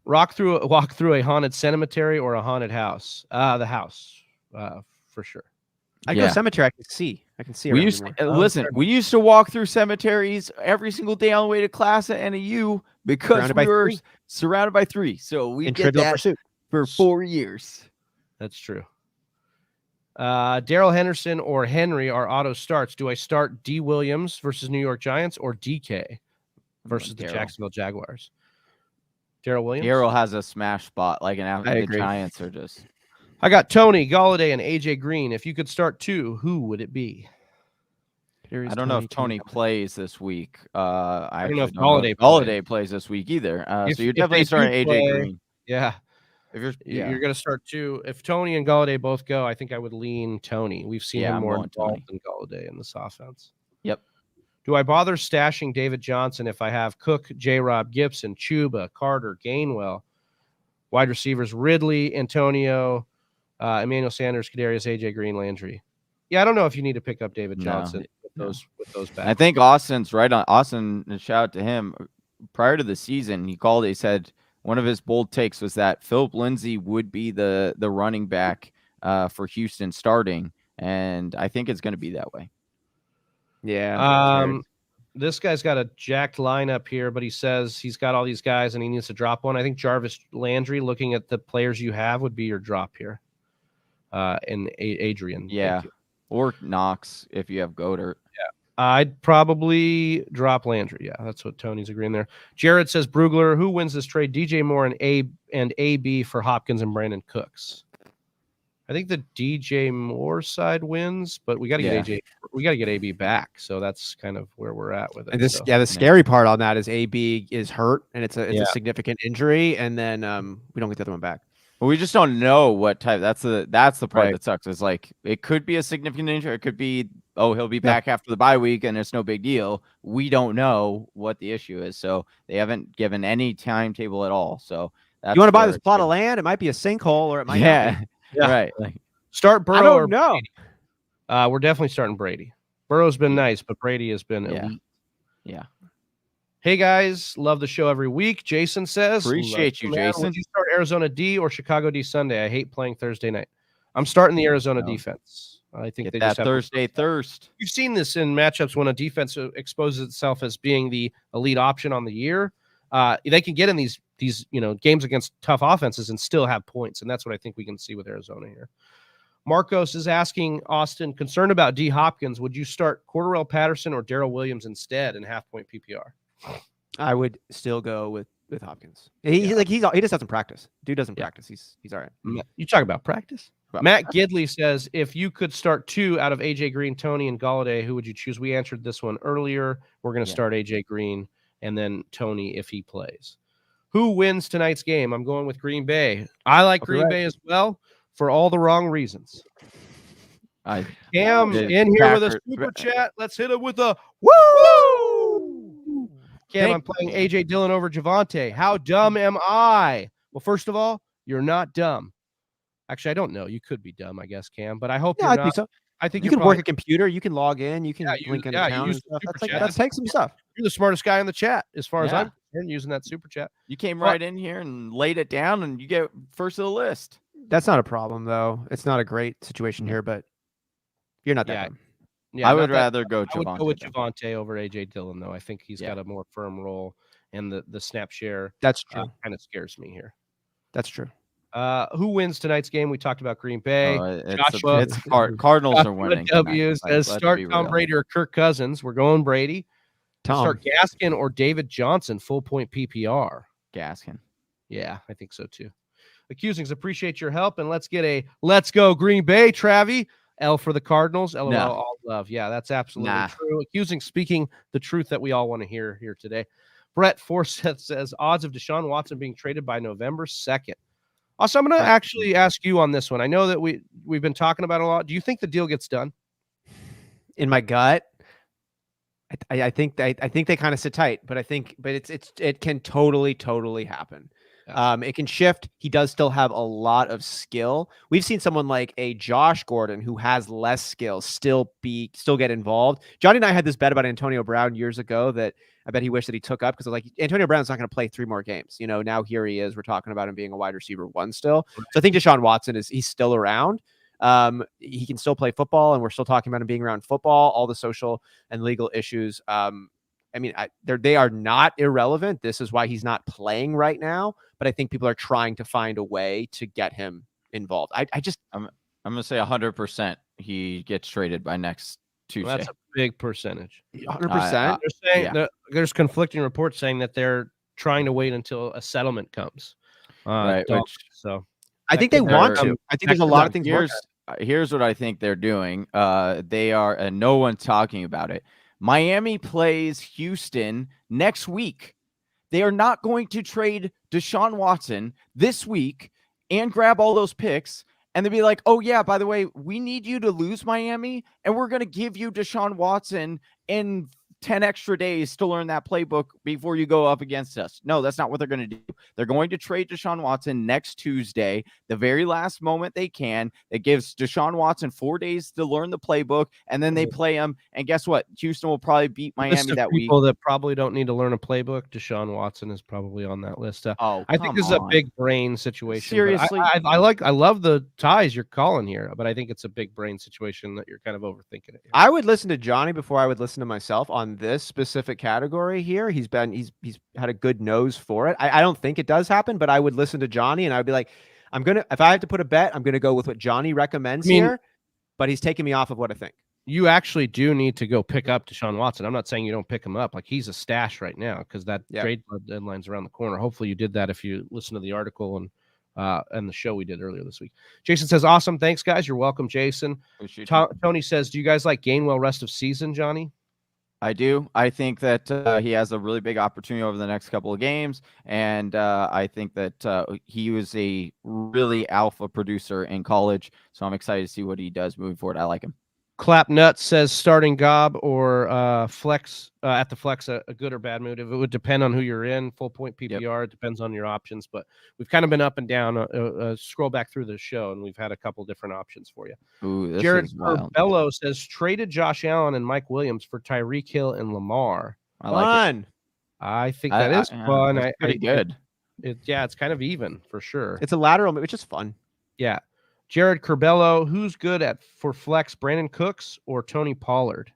C: Walk through a haunted cemetery or a haunted house. The house, for sure.
A: I go cemetery. I can see.
D: We used to walk through cemeteries every single day on the way to class at NAU because we were surrounded by 3. So we did that for 4 years.
C: That's true. Darrell Henderson or Henry are auto starts. Do I start D. Williams versus New York Giants or DK versus the Jacksonville Jaguars? Darrell Williams.
D: Darrell has a smash spot, the Giants are just.
C: I got Tony, Galladay, and AJ Green. If you could start 2, who would it be?
D: I don't know if Tony plays this week.
C: I don't know if
D: Galladay plays this week either. So you're definitely starting AJ Green.
C: Yeah. If you're going to start 2, if Tony and Galladay both go, I think I would lean Tony. We've seen him more involved than Galladay in this offense.
D: Yep.
C: Do I bother stashing David Johnson if I have Cook, J-Rob, Gibson, Chuba, Carter, Gainwell, wide receivers Ridley, Antonio, Emmanuel Sanders, Kadarius, AJ Green, Landry? Yeah, I don't know if you need to pick up David Johnson with those backs.
D: I think Austin's right on. Austin, shout out to him. Prior to the season, he said one of his bold takes was that Philip Lindsay would be the running back for Houston starting, and I think it's going to be that way.
A: Yeah.
C: This guy's got a jacked lineup here, but he says he's got all these guys and he needs to drop one. I think Jarvis Landry, looking at the players you have, would be your drop here. And Adrian.
D: Yeah. Or Knox if you have Goddard.
C: Yeah. I'd probably drop Landry. Yeah, that's what Tony's agreeing there. Jared says, Brugler, who wins this trade? DJ Moore and AB for Hopkins and Brandon Cooks. I think the DJ Moore side wins, but we got to get we got to get AB back. So that's kind of where we're at with it.
A: And the scary part on that is AB is hurt and it's a significant injury, and then we don't get the other one back.
D: Well, we just don't know what type. That's the part that sucks. It's like it could be a significant injury. It could be he'll be back after the bye week and it's no big deal. We don't know what the issue is, so they haven't given any timetable at all. So
A: you want to buy this plot of land? It might be a sinkhole, or it might not be.
D: Yeah, right.
C: Start Burrow.
A: I don't know.
C: We're definitely starting Brady. Burrow's been nice, but Brady has been elite.
D: Yeah.
C: Hey guys, love the show every week. Jason says,
D: appreciate you, Jason.
C: Would you start Arizona D or Chicago D Sunday? I hate playing Thursday night. I'm starting the Arizona defense. I think they
D: that
C: just have
D: Thursday thirst.
C: You've seen this in matchups when a defense exposes itself as being the elite option on the year. They can get in these games against tough offenses and still have points, and that's what I think we can see with Arizona here. Marcos is asking Austin, concerned about D Hopkins, would you start Cordarrelle Patterson or Darrell Williams instead in half-point PPR?
A: I would still go with Hopkins. He just doesn't practice. Dude doesn't practice. He's all right.
C: You talk about practice. Matt Gidley says, if you could start 2 out of AJ Green, Tony, and Galladay, who would you choose? We answered this one earlier. We're going to start AJ Green and then Tony if he plays. Who wins tonight's game? I'm going with Green Bay. I like Green Bay as well for all the wrong reasons. Cam in here with a super chat. Let's hit it with a woo! Cam, I'm playing AJ Dillon over Javonte. How dumb am I? Well, first of all, you're not dumb. Actually, I don't know. You could be dumb, I guess, Cam, but I hope you're not.
A: I think so.
C: I think
A: you can work a computer. You can log in. You can link an account.
C: Use
A: Let's take some stuff.
C: You're the smartest guy in the chat, as far as I'm concerned, using that super chat.
D: You came right in here and laid it down, and you get first of the list.
A: That's not a problem, though. It's not a great situation here, but you're not that dumb.
C: Yeah,
D: I would rather go
C: I would go with
D: Javonte.
C: Javonte over AJ Dillon, though. I think he's got a more firm role, and the snap share
A: That's true.
C: kind of scares me here.
A: That's true.
C: Who wins tonight's game? We talked about Green Bay.
D: Joshua, Cardinals are winning.
C: W says start Tom Brady or Kirk Cousins. We're going Brady. Start Gaskin or David Johnson, full point PPR.
D: Gaskin.
C: Yeah, I think so too. Accusings, appreciate your help, and let's go Green Bay, Travi. L for the Cardinals. LOL, all love. Yeah, that's absolutely true. Accusing, speaking the truth that we all want to hear here today. Brett Forseth says odds of Deshaun Watson being traded by November 2nd. Also, I'm going to actually ask you on this one. I know that we've been talking about it a lot. Do you think the deal gets done?
A: In my gut, I think they kind of sit tight, but it can totally happen. It can shift. He does still have a lot of skill. We've seen someone like a Josh Gordon who has less skill still get involved. Johnny and I had this bet about Antonio Brown years ago that I bet he wished that he took up, because like Antonio Brown's not going to play 3 more games. Now here he is. We're talking about him being a wide receiver 1 still. Right. So I think Deshaun Watson he's still around. He can still play football, and we're still talking about him being around football, all the social and legal issues. They are not irrelevant. This is why he's not playing right now, but I think people are trying to find a way to get him involved. I'm
D: going to say 100% he gets traded by next Tuesday.
C: Well, that's a big percentage.
A: 100%.
C: They're saying there's conflicting reports saying that they're trying to wait until a settlement comes.
D: Right.
C: So
A: I think they want to. I think there's a lot of things.
D: Here's what I think they're doing. They are, and no one's talking about it. Miami plays Houston next week. They are not going to trade Deshaun Watson this week and grab all those picks. And they'd be like, oh, yeah, by the way, we need you to lose Miami, and we're going to give you Deshaun Watson in 10 extra days to learn that playbook before you go up against us. No, that's not what they're going to do. They're going to trade Deshaun Watson next Tuesday, the very last moment they can. It gives Deshaun Watson 4 days to learn the playbook, and then they play him. And guess what? Houston will probably beat Miami that week.
C: People that probably don't need to learn a playbook, Deshaun Watson is probably on that list. I think this is a big brain situation.
D: Seriously.
C: I love the ties you're calling here, but I think it's a big brain situation that you're kind of overthinking it.
A: I would listen to Johnny before I would listen to myself on this specific category here. He's had a good nose for it. I don't think it does happen, but I would listen to Johnny and I'd be like, if I have to put a bet, I'm going to go with what Johnny recommends here, but he's taking me off of what I think.
C: You actually do need to go pick up Deshaun Watson. I'm not saying you don't pick him up. Like, he's a stash right now because that trade deadline's around the corner. Hopefully you did that if you listen to the article and the show we did earlier this week. Jason says, awesome. Thanks, guys. You're welcome, Jason. Tony says, do you guys like Gainwell rest of season, Johnny?
D: I do. I think that he has a really big opportunity over the next couple of games, and I think that he was a really alpha producer in college, so I'm excited to see what he does moving forward. I like him.
C: Clap Nuts says starting Gob or flex at the flex a good or bad move. It would depend on who you're in. Full point PPR. It depends on your options, but we've kind of been up and down. Scroll back through the show, and we've had a couple different options for you.
D: Ooh, this
C: Jared
D: is wild.
C: Bello says traded Josh Allen and Mike Williams for Tyreek Hill and Lamar.
D: I like it.
C: I think that is fun.
D: It's pretty good.
C: It's kind of even for sure.
A: It's a lateral move. It's just fun.
C: Yeah. Jared Curbello, who's good for flex, Brandon Cooks or Tony Pollard?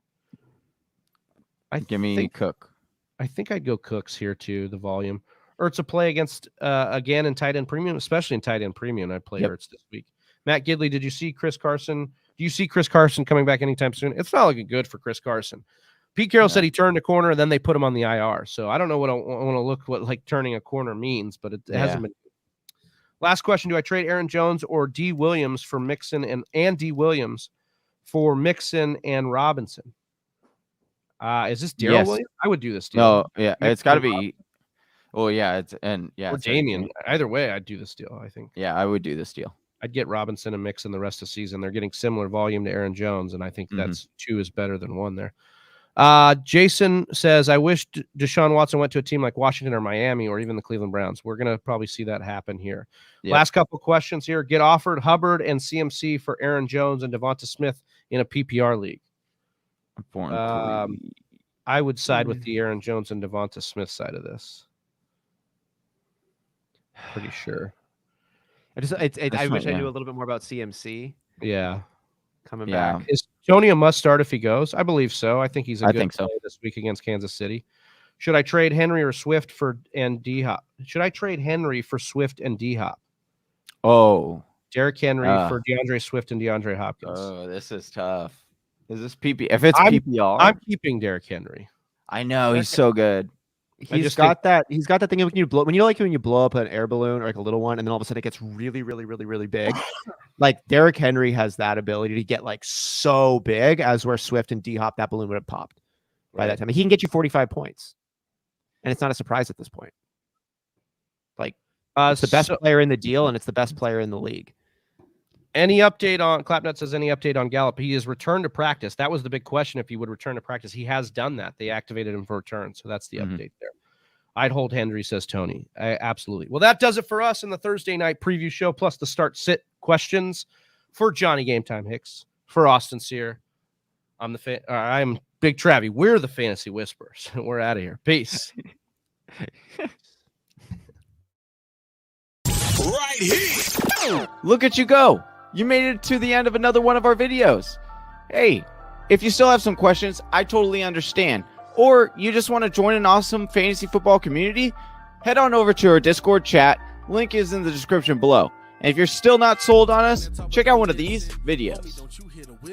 D: Give me Cook.
C: I think I'd go Cooks here too, the volume. Ertz a play against, again, in tight end premium, especially in tight end premium. I'd play Ertz this week. Matt Gidley, did you see Chris Carson? Do you see Chris Carson coming back anytime soon? It's not looking good for Chris Carson. Pete Carroll said he turned a corner, and then they put him on the IR. So I don't know what like turning a corner means, but it hasn't been. Last question, do I trade Aaron Jones or D. Williams for Mixon and D. Williams for Mixon and Robinson? Is this Darrell Williams? I would do this deal.
D: No, yeah, Mixon, it's got to be. Well, yeah,
C: or Damian. Either way, I'd do this deal, I think.
D: Yeah, I would do this deal.
C: I'd get Robinson and Mixon the rest of the season. They're getting similar volume to Aaron Jones, and I think that's 2 is better than 1 there. Jason says, I wish Deshaun Watson went to a team like Washington or Miami or even the Cleveland Browns. We're going to probably see that happen here. Yep. Last couple questions here. Get offered Hubbard and CMC for Aaron Jones and Devonta Smith in a PPR league. I would side with the Aaron Jones and Devonta Smith side of this. Pretty sure.
A: I wish I knew a little bit more about CMC.
C: Yeah.
A: coming back.
C: Is Tony a must start if he goes? I believe so. I think he's a good
D: so
C: play this week against Kansas City. Should I trade Henry or Swift and D-Hop? Should I trade Henry for Swift and D-Hop?
D: Oh.
C: Derrick Henry for DeAndre Swift and DeAndre Hopkins.
D: Oh, this is tough. Is this PP? If it's PPR,
C: I'm keeping Derrick Henry.
D: I know he's so good.
A: He's got that thing when you blow when you blow up an air balloon or like a little one, and then all of a sudden it gets really, really, really, really big. Like Derrick Henry has that ability to get like so big as where Swift and D-Hop, that balloon would have popped by that time. He can get you 45 points. And it's not a surprise at this point. Like it's the best player in the deal, and it's the best player in the league.
C: Any update on Clapnut says any update on Gallup? He has returned to practice. That was the big question. If he would return to practice, he has done that. They activated him for return. So that's the update there. I'd hold Henry, says Tony. Absolutely. Well, that does it for us in the Thursday night preview show, plus the start sit questions for Johnny Game Time Hicks, for Austin Sear. I'm Big Travie. We're the Fantasy Whisperers. We're out of here. Peace.
B: Right here.
D: Look at you go. You made it to the end of another one of our videos. Hey, if you still have some questions, I totally understand. Or you just want to join an awesome fantasy football community, head on over to our Discord chat. Link is in the description below. And if you're still not sold on us, check out one of these videos.